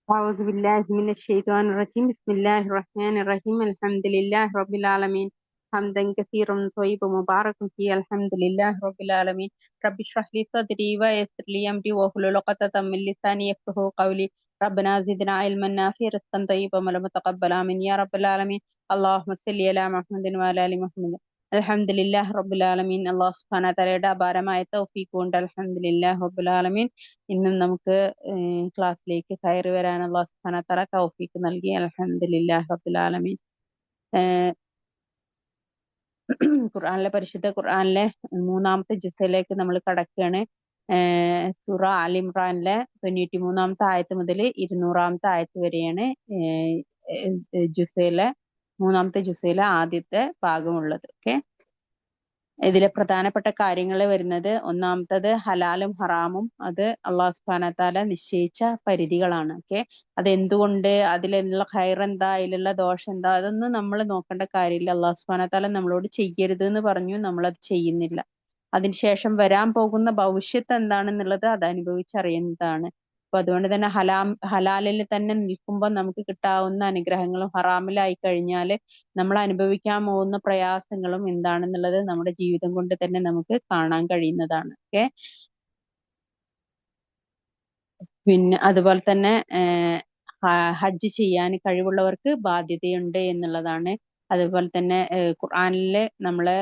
أعوذ بالله من الشيطان الرجيم. بسم الله الرحمن الرحيم. الحمد لله رب العالمين، حمدا كثيرا طيبا مباركا فيه. الحمد لله رب العالمين. رب اشرح لي صدري ويسر لي أمري واحلل عقدة من لساني يفقهوا قولي. ربنا زدنا علما نافعا رزقا طيبا وعملا متقبلا آمين يا رب العالمين. اللهم صل على محمد وعلى آل محمد. അൽഹംദുലില്ലാഹ് റബ്ബിൽ ആലമീൻ. അല്ലാഹു സുബ്ഹാനഹു വ തആലയുടെ അപാരമായ തൗഫീഖ് കൊണ്ട് അൽഹംദുലില്ലാഹ് റബ്ബിൽ ആലമീൻ ഇന്നും നമുക്ക് ക്ലാസ്സിലേക്ക് കയറി വരാൻ അല്ലാഹു സുബ്ഹാനഹു വ തആല തൗഫീഖ് നൽകി. അൽഹംദുലില്ലാഹി റബ്ബിൽ ആലമീൻ. ഏഹ് ഖുർആനിലെ പരിശുദ്ധ ഖുർആനിലെ മൂന്നാമത്തെ ജുസയിലേക്ക് നമ്മൾ കടക്കുകയാണ്. സൂറ ആൽ ഇമ്രാനിലെ 93-ാമത്തെ ആയത്ത് മുതൽ 200-ാമത്തെ ആയത്ത് വരെയാണ് ജുസയിലെ മൂന്നാമത്തെ ജുസയിലെ ആദ്യത്തെ ഭാഗമുള്ളത്. ഓക്കെ, ഇതിലെ പ്രധാനപ്പെട്ട കാര്യങ്ങൾ വരുന്നത്, ഒന്നാമത്തത് ഹലാലും ഹറാമും. അത് അള്ളാഹു സുബ്ഹാനഹു വ തആല നിശ്ചയിച്ച പരിധികളാണ്. ഓക്കെ, അതെന്തുകൊണ്ട്, അതിലുള്ള ഖൈർ എന്താ, അതിലുള്ള ദോഷം എന്താ, അതൊന്നും നമ്മൾ നോക്കേണ്ട കാര്യമില്ല. അള്ളാഹു സുബ്ഹാനഹു വ തആല നമ്മളോട് ചെയ്യരുത് എന്ന് പറഞ്ഞു, നമ്മളത് ചെയ്യുന്നില്ല. അതിനുശേഷം വരാൻ പോകുന്ന ഭവിഷ്യത്ത് എന്താണെന്നുള്ളത് അത് അനുഭവിച്ചറിയുന്നതാണ്. അപ്പൊ അതുകൊണ്ട് തന്നെ ഹലാലിൽ തന്നെ നിൽക്കുമ്പോൾ നമുക്ക് കിട്ടാവുന്ന അനുഗ്രഹങ്ങളും ഹറാമിലായി കഴിഞ്ഞാൽ നമ്മൾ അനുഭവിക്കാൻ പോകുന്ന പ്രയാസങ്ങളും എന്താണെന്നുള്ളത് നമ്മുടെ ജീവിതം കൊണ്ട് തന്നെ നമുക്ക് കാണാൻ കഴിയുന്നതാണ്. ഓക്കെ, പിന്നെ അതുപോലെ തന്നെ ഹജ്ജ് ചെയ്യാൻ കഴിവുള്ളവർക്ക് ബാധ്യതയുണ്ട് എന്നുള്ളതാണ്. അതുപോലെ തന്നെ ഖുർആനില് നമ്മള്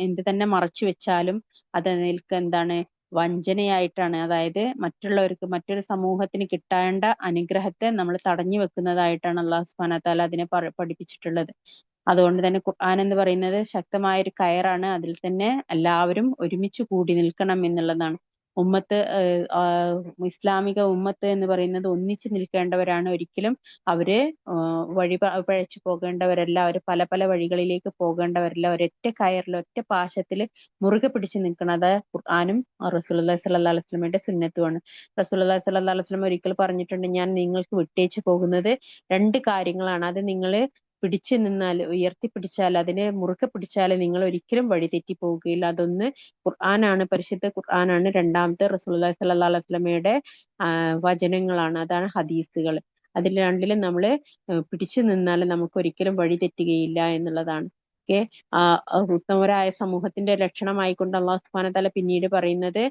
എന്ത് തന്നെ മറച്ചു വെച്ചാലും അത് അതിൽക്ക് എന്താണ്, വഞ്ചനയായിട്ടാണ്. അതായത് മറ്റുള്ളവർക്ക്, മറ്റൊരു സമൂഹത്തിന് കിട്ടേണ്ട അനുഗ്രഹത്തെ നമ്മൾ തടഞ്ഞു വെക്കുന്നതായിട്ടാണ് അള്ളാഹു സുബ്ഹാനഹു വ തആല അതിനെ പഠിപ്പിച്ചിട്ടുള്ളത്. അതുകൊണ്ട് തന്നെ ഖുർആൻ എന്ന് പറയുന്നത് ശക്തമായ ഒരു കയറാണ്. അതിൽ തന്നെ എല്ലാവരും ഒരുമിച്ച് കൂടി നിൽക്കണം എന്നുള്ളതാണ്. ഉമ്മത്ത്, ഇസ്ലാമിക ഉമ്മത്ത് എന്ന് പറയുന്നത് ഒന്നിച്ചു നിൽക്കേണ്ടവരാണ്. ഒരിക്കലും അവര് പഴച്ചു പോകേണ്ടവരല്ല. അവർ പല പല വഴികളിലേക്ക് പോകേണ്ടവരല്ല. ഒരൊറ്റ കയറിൽ, ഒറ്റ പാശത്തിൽ മുറുകെ പിടിച്ചു നിൽക്കുന്നത് ഖുർആനും റസൂലുള്ളാഹി സ്വല്ലല്ലാഹു അലൈഹി വസല്ലമയുടെ സുന്നത്തുമാണ്. റസൂലുള്ളാഹി സ്വല്ലല്ലാഹു അലൈഹി വസല്ലം ഒരിക്കൽ പറഞ്ഞിട്ടുണ്ട്, ഞാൻ നിങ്ങൾക്ക് വിട്ടേച്ചു പോകുന്നത് രണ്ട് കാര്യങ്ങളാണ്. അത് നിങ്ങൾ പിടിച്ചു നിന്നാൽ, ഉയർത്തിപ്പിടിച്ചാൽ, അതിനെ മുറുകെ പിടിച്ചാൽ നിങ്ങൾ ഒരിക്കലും വഴിതെറ്റി പോവുകയില്ല. അതൊന്ന് ഖുർആനാണ്, പരിശുദ്ധ ഖുർആനാണ്. രണ്ടാമത്തെ റസൂലുള്ളാഹി സ്വല്ലല്ലാഹു അലൈഹി വസല്ലമയുടെ വചനങ്ങളാണ്, അതാണ് ഹദീസുകൾ. അതിൽ രണ്ടിലും നമ്മൾ പിടിച്ചു നിന്നാൽ നമുക്ക് ഒരിക്കലും വഴി തെറ്റുകയില്ല എന്നുള്ളതാണ്. ഓക്കെ, ഉത്തമരായ സമൂഹത്തിന്റെ ലക്ഷണമായിക്കൊണ്ട് അള്ളാഹു സുബ്ഹാനഹു വ തആല പിന്നീട് പറയുന്നത്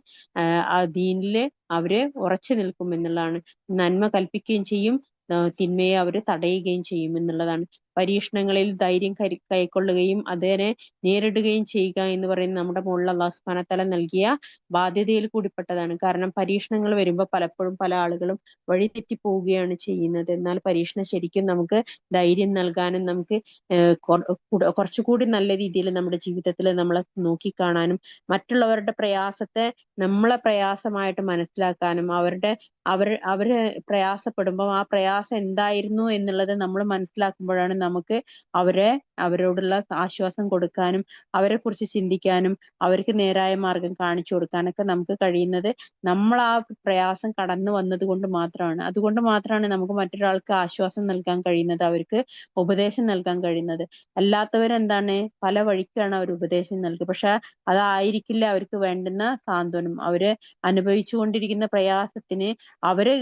ആ ദീനില് അവര് ഉറച്ചു നിൽക്കും എന്നുള്ളതാണ്. നന്മ കൽപ്പിക്കുകയും ചെയ്യും, തിന്മയെ അവർ തടയുകയും ചെയ്യും എന്നുള്ളതാണ്. പരീക്ഷണങ്ങളിൽ ധൈര്യം കൈക്കൊള്ളുകയും അതിനെ നേരിടുകയും ചെയ്യുക എന്ന് പറയുന്നത് നമ്മുടെ മുകളിൽ അള്ളാഹു സുബ്ഹാനഹു വ തആല നൽകിയ ബാധ്യതയിൽ കൂടിപ്പെട്ടതാണ്. കാരണം പരീക്ഷണങ്ങൾ വരുമ്പോൾ പലപ്പോഴും പല ആളുകളും വഴിതെറ്റി പോവുകയാണ് ചെയ്യുന്നത്. എന്നാൽ പരീക്ഷണം ശരിക്കും നമുക്ക് ധൈര്യം നൽകാനും നമുക്ക് കുറച്ചുകൂടി നല്ല രീതിയിൽ നമ്മുടെ ജീവിതത്തിൽ നമ്മളെ നോക്കിക്കാണാനും മറ്റുള്ളവരുടെ പ്രയാസത്തെ നമ്മളെ പ്രയാസമായിട്ട് മനസ്സിലാക്കാനും അവര് പ്രയാസപ്പെടുമ്പോൾ ആ പ്രയാസം എന്തായിരുന്നു എന്നുള്ളത് നമ്മൾ മനസ്സിലാക്കുമ്പോഴാണ് നമുക്ക് അവരോടുള്ള ആശ്വാസം കൊടുക്കാനും അവരെ കുറിച്ച് ചിന്തിക്കാനും അവർക്ക് നേരായ മാർഗം കാണിച്ചു കൊടുക്കാനൊക്കെ നമുക്ക് കഴിയുന്നത് നമ്മൾ ആ പ്രയാസം കടന്നു വന്നത് കൊണ്ട് മാത്രമാണ്. അതുകൊണ്ട് മാത്രമാണ് നമുക്ക് മറ്റൊരാൾക്ക് ആശ്വാസം നൽകാൻ കഴിയുന്നത്, അവർക്ക് ഉപദേശം നൽകാൻ കഴിയുന്നത്. അല്ലാത്തവരെന്താണ്, പല വഴിക്കാണ് അവർ ഉപദേശം നൽകുക, പക്ഷെ അതായിരിക്കില്ല അവർക്ക് വേണ്ടുന്ന സാന്ത്വനം. അവര് അനുഭവിച്ചു കൊണ്ടിരിക്കുന്ന പ്രയാസത്തിന് അവര്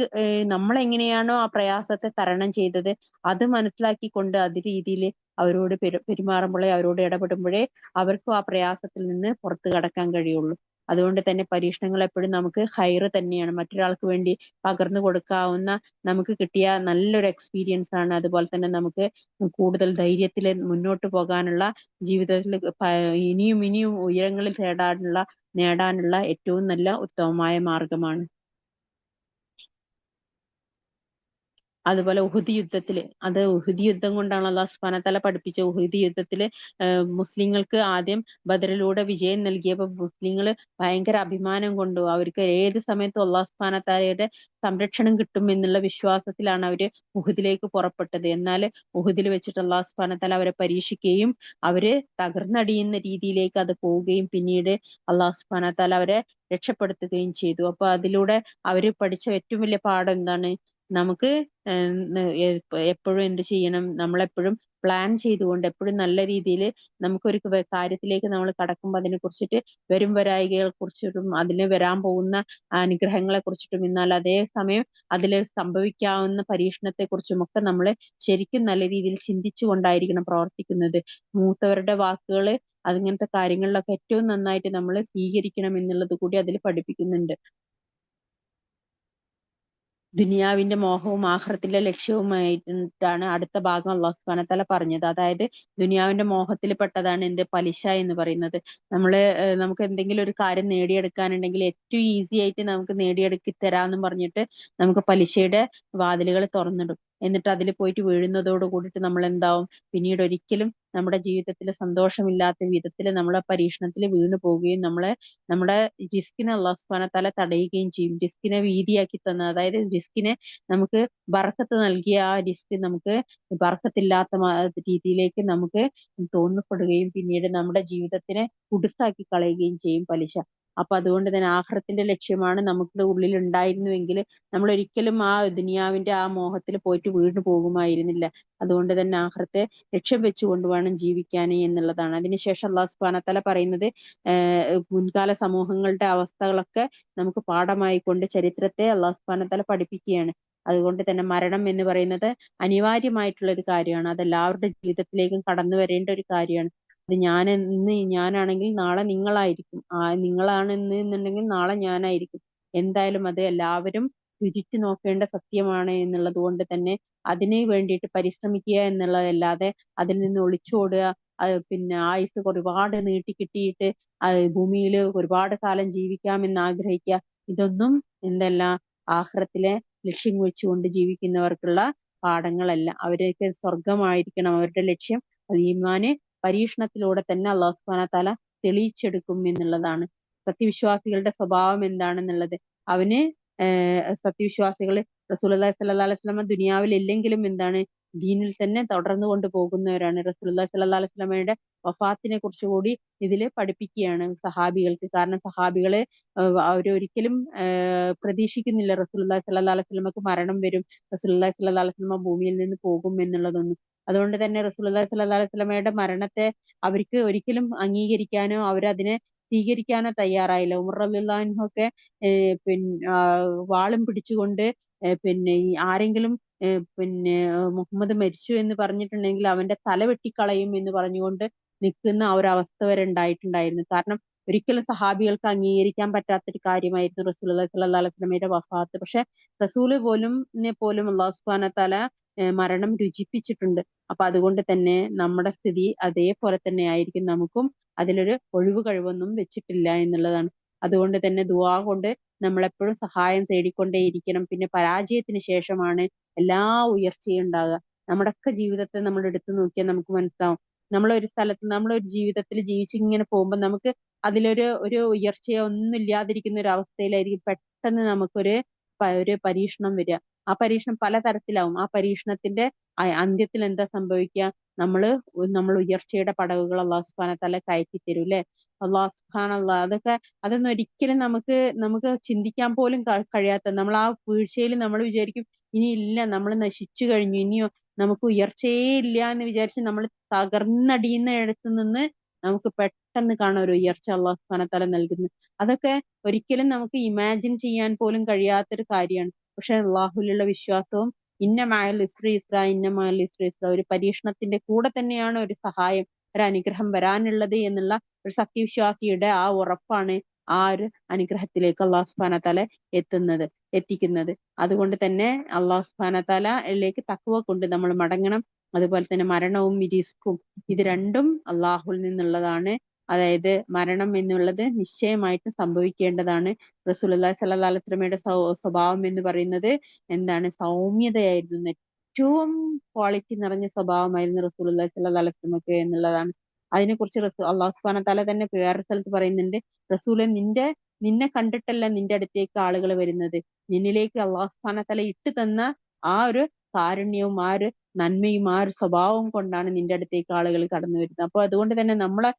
നമ്മളെങ്ങനെയാണോ ആ പ്രയാസത്തെ തരണം ചെയ്തത് അത് മനസ്സിലാക്കിക്കൊണ്ട് അത് രീതിയിൽ അവരോട് പെരുമാറുമ്പോഴേ, അവരോട് ഇടപെടുമ്പോഴേ അവർക്കും ആ പ്രയാസത്തിൽ നിന്ന് പുറത്തു കടക്കാൻ കഴിയുള്ളൂ. അതുകൊണ്ട് തന്നെ പരീക്ഷണങ്ങൾ എപ്പോഴും നമുക്ക് ഹൈറ് തന്നെയാണ്. മറ്റൊരാൾക്ക് വേണ്ടി പകർന്നു കൊടുക്കാവുന്ന നമുക്ക് കിട്ടിയ നല്ലൊരു എക്സ്പീരിയൻസ് ആണ്. അതുപോലെ തന്നെ നമുക്ക് കൂടുതൽ ധൈര്യത്തിൽ മുന്നോട്ട് പോകാനുള്ള, ജീവിതത്തിൽ ഇനിയും ഇനിയും ഉയരങ്ങളിൽ നേടാനുള്ള ഏറ്റവും നല്ല ഉത്തമമായ മാർഗമാണ്. അതുപോലെ ഉഹുദ് യുദ്ധത്തില്, അത് ഉഹുദ് യുദ്ധം കൊണ്ടാണ് അള്ളാഹു സുബ്ഹാനഹു വ തആല പഠിപ്പിച്ച. ഉഹുദ് യുദ്ധത്തില് മുസ്ലിങ്ങൾക്ക് ആദ്യം ബദറിലൂടെ വിജയം നൽകിയപ്പോൾ മുസ്ലിങ്ങൾ ഭയങ്കര അഭിമാനം കൊണ്ടു. അവർക്ക് ഏത് സമയത്തും അള്ളാഹു സുബ്ഹാനഹു വ തആലയുടെ സംരക്ഷണം കിട്ടും എന്നുള്ള വിശ്വാസത്തിലാണ് അവര് ഉഹുദിലേക്ക് പുറപ്പെട്ടത്. എന്നാൽ ഉഹുദിൽ വെച്ചിട്ട് അള്ളാഹു സുബ്ഹാനഹു വ തആല അവരെ പരീക്ഷിക്കുകയും അവര് തകർന്നടിയുന്ന രീതിയിലേക്ക് അത് പോവുകയും പിന്നീട് അള്ളാഹു സുബ്ഹാനഹു വ തആല അവരെ രക്ഷപ്പെടുത്തുകയും ചെയ്തു. അപ്പൊ അതിലൂടെ അവര് പഠിച്ച ഏറ്റവും വലിയ പാഠം എന്താണ്, നമുക്ക് എപ്പോഴും എന്ത് ചെയ്യണം, നമ്മളെപ്പോഴും പ്ലാൻ ചെയ്തുകൊണ്ട് എപ്പോഴും നല്ല രീതിയിൽ നമുക്കൊരു കാര്യത്തിലേക്ക് നമ്മൾ കടക്കുമ്പോൾ അതിനെ കുറിച്ചിട്ട് വരും വരായികകളെ കുറിച്ചിട്ടും അതിന് വരാൻ പോകുന്ന അനുഗ്രഹങ്ങളെ കുറിച്ചിട്ടും, എന്നാൽ അതേ സമയം അതിൽ സംഭവിക്കാവുന്ന പരീക്ഷണത്തെ കുറിച്ചും ഒക്കെ നമ്മൾ ശരിക്കും നല്ല രീതിയിൽ ചിന്തിച്ചു കൊണ്ടായിരിക്കണം പ്രവർത്തിക്കുന്നത്. മൂത്തവരുടെ വാക്കുകൾ അങ്ങനത്തെ കാര്യങ്ങളിലൊക്കെ ഏറ്റവും നന്നായിട്ട് നമ്മൾ സ്വീകരിക്കണം എന്നുള്ളത് കൂടി അതിൽ പഠിപ്പിക്കുന്നുണ്ട്. ദുനിയാവിന്റെ മോഹവും ആഖിറത്തിന്റെ ലക്ഷ്യവുമായിട്ടാണ് അടുത്ത ഭാഗം അള്ളാഹു സുബ്ഹാനഹു വ തആല പറഞ്ഞത്. അതായത് ദുനിയാവിന്റെ മോഹത്തിൽ പെട്ടതാണ് എന്ത് പലിശ എന്ന് പറയുന്നത്. നമുക്ക് എന്തെങ്കിലും ഒരു കാര്യം നേടിയെടുക്കാനുണ്ടെങ്കിൽ ഏറ്റവും ഈസി ആയിട്ട് നമുക്ക് നേടിയെടുക്കി തരാമെന്നും പറഞ്ഞിട്ട് നമുക്ക് പലിശയുടെ വാതിലുകൾ തുറന്നിടും. എന്നിട്ട് അതിൽ പോയിട്ട് വീഴുന്നതോട് കൂടിയിട്ട് നമ്മൾ എന്താവും, പിന്നീട് ഒരിക്കലും നമ്മുടെ ജീവിതത്തിൽ സന്തോഷമില്ലാത്ത വിധത്തിൽ നമ്മളെ പരീക്ഷണത്തിൽ വീണു പോവുകയും നമ്മുടെ റിസ്കിനെ അള്ളാഹു സുബ്ഹാനഹു വ തആല തടയുകയും ചെയ്യും. റിസ്കിനെ വീതിയാക്കി തന്ന, അതായത് റിസ്കിനെ നമുക്ക് ബർക്കത്ത് നൽകിയ ആ റിസ്ക് നമുക്ക് ബർക്കത്തില്ലാത്ത രീതിയിലേക്ക് നമുക്ക് തോന്നപ്പെടുകയും പിന്നീട് നമ്മുടെ ജീവിതത്തിനെ കുടുസാക്കി കളയുകയും ചെയ്യും പലിശ. അപ്പൊ അതുകൊണ്ട് തന്നെ ആഖിറത്തിന്റെ ലക്ഷ്യമാണ് നമുക്ക് ഉള്ളിൽ ഉണ്ടായിരുന്നുവെങ്കിൽ നമ്മൾ ഒരിക്കലും ആ ദുനിയാവിന്റെ ആ മോഹത്തിൽ പോയിട്ട് വീണു പോകുമായിരുന്നില്ല. അതുകൊണ്ട് തന്നെ ആഖിറത്തെ ലക്ഷ്യം വെച്ചുകൊണ്ട് വേണം ജീവിക്കാൻ എന്നുള്ളതാണ്. അതിനുശേഷം അള്ളാഹു സുബ്ഹാനഹു വ തആല പറയുന്നത് മുൻകാല സമൂഹങ്ങളുടെ അവസ്ഥകളൊക്കെ നമുക്ക് പാഠമായിക്കൊണ്ട് ചരിത്രത്തെ അള്ളാഹു സുബ്ഹാനഹു വ തആല പഠിപ്പിക്കുകയാണ്. അതുകൊണ്ട് തന്നെ മരണം എന്ന് പറയുന്നത് അനിവാര്യമായിട്ടുള്ള ഒരു കാര്യമാണ്. അതെല്ലാവരുടെ ജീവിതത്തിലേക്കും കടന്നു വരേണ്ട ഒരു കാര്യമാണ്. അത് ഇന്ന് ഞാനാണെങ്കിൽ നാളെ നിങ്ങളായിരിക്കും. നിങ്ങളാണ് ഇന്ന് എന്നുണ്ടെങ്കിൽ നാളെ ഞാനായിരിക്കും. എന്തായാലും അത് എല്ലാവരും രുചിച്ചു നോക്കേണ്ട സത്യമാണ് എന്നുള്ളത് കൊണ്ട് തന്നെ അതിന് വേണ്ടിയിട്ട് പരിശ്രമിക്കുക എന്നുള്ളതല്ലാതെ അതിൽ നിന്ന് ഒളിച്ചോടുക, പിന്നെ ആയുസ് ഒരുപാട് നീട്ടിക്കിട്ടിയിട്ട് ഭൂമിയിൽ ഒരുപാട് കാലം ജീവിക്കാമെന്ന് ആഗ്രഹിക്കുക, ഇതൊന്നും എന്തല്ല ആഖിറത്തിലെ ലക്ഷ്യം വെച്ചുകൊണ്ട് ജീവിക്കുന്നവർക്കുള്ള പാഠങ്ങളല്ല. അവരൊക്കെ സ്വർഗമായിരിക്കണം അവരുടെ ലക്ഷ്യം. അത് ഈമാന് പരീക്ഷണത്തിലൂടെ തന്നെ അള്ളാഹു സുബ്ഹാനഹു വ തആല തെളിയിച്ചെടുക്കും എന്നുള്ളതാണ്. സത്യവിശ്വാസികളുടെ സ്വഭാവം എന്താണെന്നുള്ളത്, അവന് സത്യവിശ്വാസികൾ റസൂലുള്ളാഹി സ്വല്ലല്ലാഹു അലൈഹി വസല്ലമ ദുനിയാവിൽ ഇല്ലെങ്കിലും എന്താണ്, ദീനിൽ തന്നെ തുടർന്നു കൊണ്ട് പോകുന്നവരാണ്. റസൂലുള്ളാഹി സ്വല്ലല്ലാഹു അലൈഹി വസല്ലമയുടെ വഫാത്തിനെ കുറിച്ച് കൂടി ഇതിൽ പഠിപ്പിക്കുകയാണ് സഹാബികൾക്ക്. കാരണം സഹാബികളെ അവരൊരിക്കലും പ്രതീക്ഷിക്കുന്നില്ല റസൂലുള്ളാഹി സ്വല്ലല്ലാഹു അലൈഹി വസല്ലമക്ക് മരണം വരും, റസൂലുള്ളാഹി സ്വല്ലല്ലാഹു അലൈഹി വസല്ലമ ഭൂമിയിൽ നിന്ന് പോകും എന്നുള്ളതൊന്നും. അതുകൊണ്ട് തന്നെ റസൂലുള്ളാഹി സ്വല്ലല്ലാഹു അലൈഹി വസല്ലമയുടെ മരണത്തെ അവർക്ക് ഒരിക്കലും അംഗീകരിക്കാനോ അവരതിനെ സ്വീകരിക്കാനോ തയ്യാറായില്ല. ഉമർ റളിയല്ലാഹു അൻഹു ഒക്കെ വാളും പിടിച്ചുകൊണ്ട് പിന്നെ ഈ ആരെങ്കിലും മുഹമ്മദ് മരിച്ചു എന്ന് പറഞ്ഞിട്ടുണ്ടെങ്കിൽ അവന്റെ തല വെട്ടിക്കളയും എന്ന് പറഞ്ഞുകൊണ്ട് നിൽക്കുന്ന ആ ഒരു അവസ്ഥ വരെ ഉണ്ടായിട്ടുണ്ടായിരുന്നു. കാരണം ഒരിക്കലും സഹാബികൾക്ക് അംഗീകരിക്കാൻ പറ്റാത്തൊരു കാര്യമായിരുന്നു റസൂലുള്ളാഹി സ്വല്ലല്ലാഹു അലൈഹി വസല്ലമയുടെ വഫാത്ത്. പക്ഷെ റസൂല് പോലും അല്ലാഹു സുബ്ഹാനഹു വ തആല മരണം രുചിപ്പിച്ചിട്ടുണ്ട്. അപ്പൊ അതുകൊണ്ട് തന്നെ നമ്മുടെ സ്ഥിതി അതേപോലെ തന്നെ ആയിരിക്കും. നമുക്കും അതിലൊരു ഒഴിവ് കഴിവൊന്നും വെച്ചിട്ടില്ല എന്നുള്ളതാണ്. അതുകൊണ്ട് തന്നെ ദുആ കൊണ്ട് നമ്മളെപ്പോഴും സഹായം തേടിക്കൊണ്ടേയിരിക്കണം. പിന്നെ പരാജയത്തിന് ശേഷമാണ് എല്ലാ ഉയർച്ചയും ഉണ്ടാകുക. നമ്മുടെയൊക്കെ ജീവിതത്തെ നമ്മൾ എടുത്തു നോക്കിയാൽ നമുക്ക് മനസ്സിലാവും. നമ്മളൊരു സ്ഥലത്ത് നമ്മളൊരു ജീവിതത്തിൽ ജീവിച്ചിങ്ങനെ പോകുമ്പോൾ നമുക്ക് ഒരു ഉയർച്ചയോ ഒന്നും ഇല്ലാതിരിക്കുന്ന ഒരു അവസ്ഥയിലായിരിക്കും പെട്ടെന്ന് നമുക്കൊരു ഒരു പരീക്ഷണം വരിക. ആ പരീക്ഷണം പലതരത്തിലാവും. ആ പരീക്ഷണത്തിന്റെ അന്ത്യത്തിൽ എന്താ സംഭവിക്കുക? നമ്മൾ ഉയർച്ചയുടെ പടവുകൾ അള്ളാഹു സുബ്ഹാനഹു വ തആല കയറ്റി തരും ല്ലേ? അള്ളാഹു സുബ്ഹാനല്ലാഹ്, അതൊന്നും ഒരിക്കലും നമുക്ക് ചിന്തിക്കാൻ പോലും കഴിയാത്ത, നമ്മൾ ആ വീഴ്ചയിൽ നമ്മൾ വിചാരിക്കും ഇനി ഇല്ല, നമ്മൾ നശിച്ചു കഴിഞ്ഞു, ഇനിയോ നമുക്ക് ഉയർച്ചയേ ഇല്ല എന്ന് വിചാരിച്ച് നമ്മൾ തകർന്നടിയുന്ന ഇടത്ത് നിന്ന് നമുക്ക് പെട്ടെന്ന് കാണാം ഒരു ഉയർച്ച അള്ളാഹു സുബ്ഹാനഹു വ തആല നൽകുന്നു. അതൊക്കെ ഒരിക്കലും നമുക്ക് ഇമാജിൻ ചെയ്യാൻ പോലും കഴിയാത്തൊരു കാര്യമാണ്. പക്ഷെ അള്ളാഹുവിലുള്ള വിശ്വാസവും ഇന്ന മഅൽ ഉസ്രി യുസ്ര, ഇന്ന മഅൽ ഉസ്രി യുസ്ര, ഒരു പരീക്ഷണത്തിന്റെ കൂടെ തന്നെയാണ് ഒരു സഹായം, ഒരു അനുഗ്രഹം വരാനുള്ളത് എന്നുള്ള ഒരു സത്യവിശ്വാസിയുടെ ആ ഉറപ്പാണ് ആ ഒരു അനുഗ്രഹത്തിലേക്ക് അള്ളാഹു സുബ്ഹാനഹു വ തആല എത്തിക്കുന്നത്. അതുകൊണ്ട് തന്നെ അള്ളാഹു സുബ്ഹാനഹു വ തആലയിലേക്ക് തഖ്വ കൊണ്ട് നമ്മൾ മടങ്ങണം. അതുപോലെ തന്നെ മരണവും റിസ്കും ഇത് രണ്ടും അള്ളാഹുവിൽ നിന്നുള്ളതാണ്. അതായത് മരണം എന്നുള്ളത് നിശ്ചയമായിട്ടും സംഭവിക്കേണ്ടതാണ്. റസൂലുള്ളാഹി സ്വല്ലല്ലാഹു അലൈഹി വസല്ലമയുടെ സ്വഭാവം എന്ന് പറയുന്നത് എന്താണ്? സൗമ്യതയായിരുന്നു. ഏറ്റവും ക്വാളിറ്റി നിറഞ്ഞ സ്വഭാവമായിരുന്നു റസൂലുള്ളാഹി സ്വല്ലല്ലാഹു അലൈഹി വസല്ലമക്ക് എന്നുള്ളതാണ്. അതിനെക്കുറിച്ച് അള്ളാഹു സുബ്ഹാനഹു വ തആല തന്നെ വേറെ സ്ഥലത്ത് പറയുന്നുണ്ട്, റസൂലെ നിന്നെ കണ്ടിട്ടല്ല നിന്റെ അടുത്തേക്ക് ആളുകൾ വരുന്നത്, നിന്നിലേക്ക് അള്ളാഹു സുബ്ഹാനഹു വ തആല ഇട്ട് തന്ന ആ ഒരു കാരുണ്യവും ആ ഒരു നന്മയും ആ ഒരു സ്വഭാവവും കൊണ്ടാണ് നിന്റെ അടുത്തേക്ക് ആളുകൾ കടന്നു വരുന്നത്. അപ്പൊ അതുകൊണ്ട് തന്നെ നമ്മളെ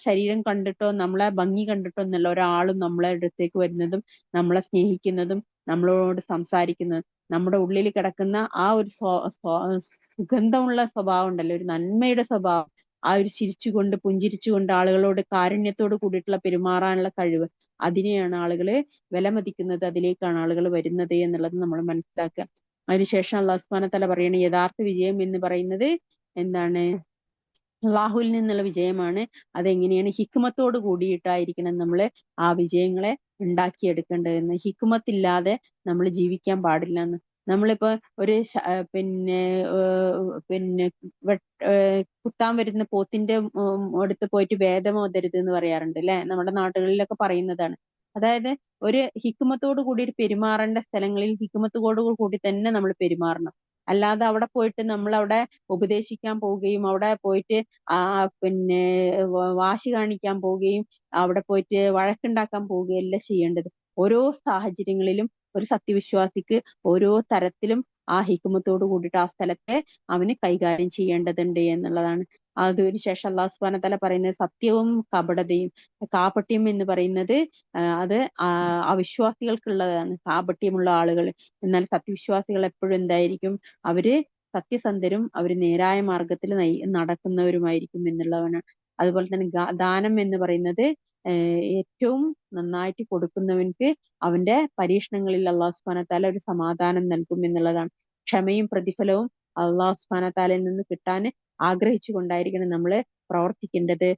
ശരീരം കണ്ടിട്ടോ നമ്മളെ ഭംഗി കണ്ടിട്ടോ ഒന്നല്ല ഒരാളും നമ്മളെ അടുത്തേക്ക് വരുന്നതും നമ്മളെ സ്നേഹിക്കുന്നതും നമ്മളോട് സംസാരിക്കുന്നതും. നമ്മുടെ ഉള്ളിൽ കിടക്കുന്ന ആ ഒരു സുഗന്ധമുള്ള സ്വഭാവം ഉണ്ടല്ലോ, ഒരു നന്മയുടെ സ്വഭാവം, ആ ഒരു ചിരിച്ചുകൊണ്ട് പുഞ്ചിരിച്ചുകൊണ്ട് ആളുകളോട് കാരുണ്യത്തോട് കൂടിയിട്ടുള്ള പെരുമാറാനുള്ള കഴിവ്, അതിനെയാണ് ആളുകള് വിലമതിക്കുന്നത്, അതിലേക്കാണ് ആളുകൾ വരുന്നത് എന്നുള്ളത് നമ്മൾ മനസ്സിലാക്കുക. അതിനുശേഷം അള്ളാഹു സുബ്ഹാനഹു വ തആല പറയാണ്, യഥാർത്ഥ വിജയം എന്ന് പറയുന്നത് എന്താണ്? അള്ളാഹുവിൽ നിന്നുള്ള വിജയമാണ്. അതെങ്ങനെയാണ്? ഹിക്മത്തോട് കൂടിയിട്ടായിരിക്കണം നമ്മൾ ആ വിജയങ്ങളെ ഉണ്ടാക്കിയെടുക്കേണ്ടതെന്ന്. ഹിക്മത്തില്ലാതെ നമ്മൾ ജീവിക്കാൻ പാടില്ല എന്ന്. നമ്മളിപ്പോ ഒരു പിന്നെ പിന്നെ കുത്താൻ വരുന്ന പോത്തിന്റെ അടുത്ത് പോയിട്ട് വേദം ഓതരുത് എന്ന് പറയാറുണ്ട് അല്ലെ, നമ്മുടെ നാടുകളിലൊക്കെ പറയുന്നതാണ്. അതായത് ഒരു ഹിക്മത്തോട് കൂടി പെരുമാറേണ്ട സ്ഥലങ്ങളിൽ ഹിക്മത്തോടു കൂടി തന്നെ നമ്മൾ പെരുമാറണം. അല്ലാതെ അവിടെ പോയിട്ട് നമ്മൾ അവിടെ ഉപദേശിക്കാൻ പോവുകയും അവിടെ പോയിട്ട് പിന്നെ വാശി കാണിക്കാൻ പോവുകയും അവിടെ പോയിട്ട് വഴക്കുണ്ടാക്കാൻ പോവുകയല്ല ചെയ്യേണ്ടത്. ഓരോ സാഹചര്യങ്ങളിലും ഒരു സത്യവിശ്വാസിക്ക് ഓരോ തരത്തിലും ആ ഹിക്മത്തോട് കൂടിയിട്ട് ആ സ്ഥലത്തെ അവന് കൈകാര്യം ചെയ്യേണ്ടതുണ്ട് എന്നുള്ളതാണ്. അതിനുശേഷം അല്ലാഹു സുബ്ഹാനഹു വ തആല പറയുന്നത് സത്യവും കപടതയും. കാപട്യം എന്ന് പറയുന്നത് അത് അവിശ്വാസികൾക്കുള്ളതാണ്, കാപട്യമുള്ള ആളുകൾ. എന്നാൽ സത്യവിശ്വാസികൾ എപ്പോഴും എന്തായിരിക്കും? അവര് സത്യസന്ധരും അവര് നേരായ മാർഗത്തിൽ നടക്കുന്നവരുമായിരിക്കും എന്നുള്ളതാണ്. അതുപോലെ തന്നെ ദാനം എന്ന് പറയുന്നത് ഏറ്റവും നന്നായിട്ട് കൊടുക്കുന്നവൻക്ക് അവന്റെ പരീക്ഷണങ്ങളിൽ അള്ളാഹു സുബ്ഹാനഹു വ തആല ഒരു സമാധാനം നൽകും എന്നുള്ളതാണ്. ക്ഷമയും പ്രതിഫലവും അള്ളാഹു സുബ്ഹാനഹു വ തആലയിൽ നിന്ന് കിട്ടാൻ ആഗ്രഹിച്ചു കൊണ്ടായിരിക്കണം നമ്മൾ പ്രവർത്തിക്കേണ്ടത്.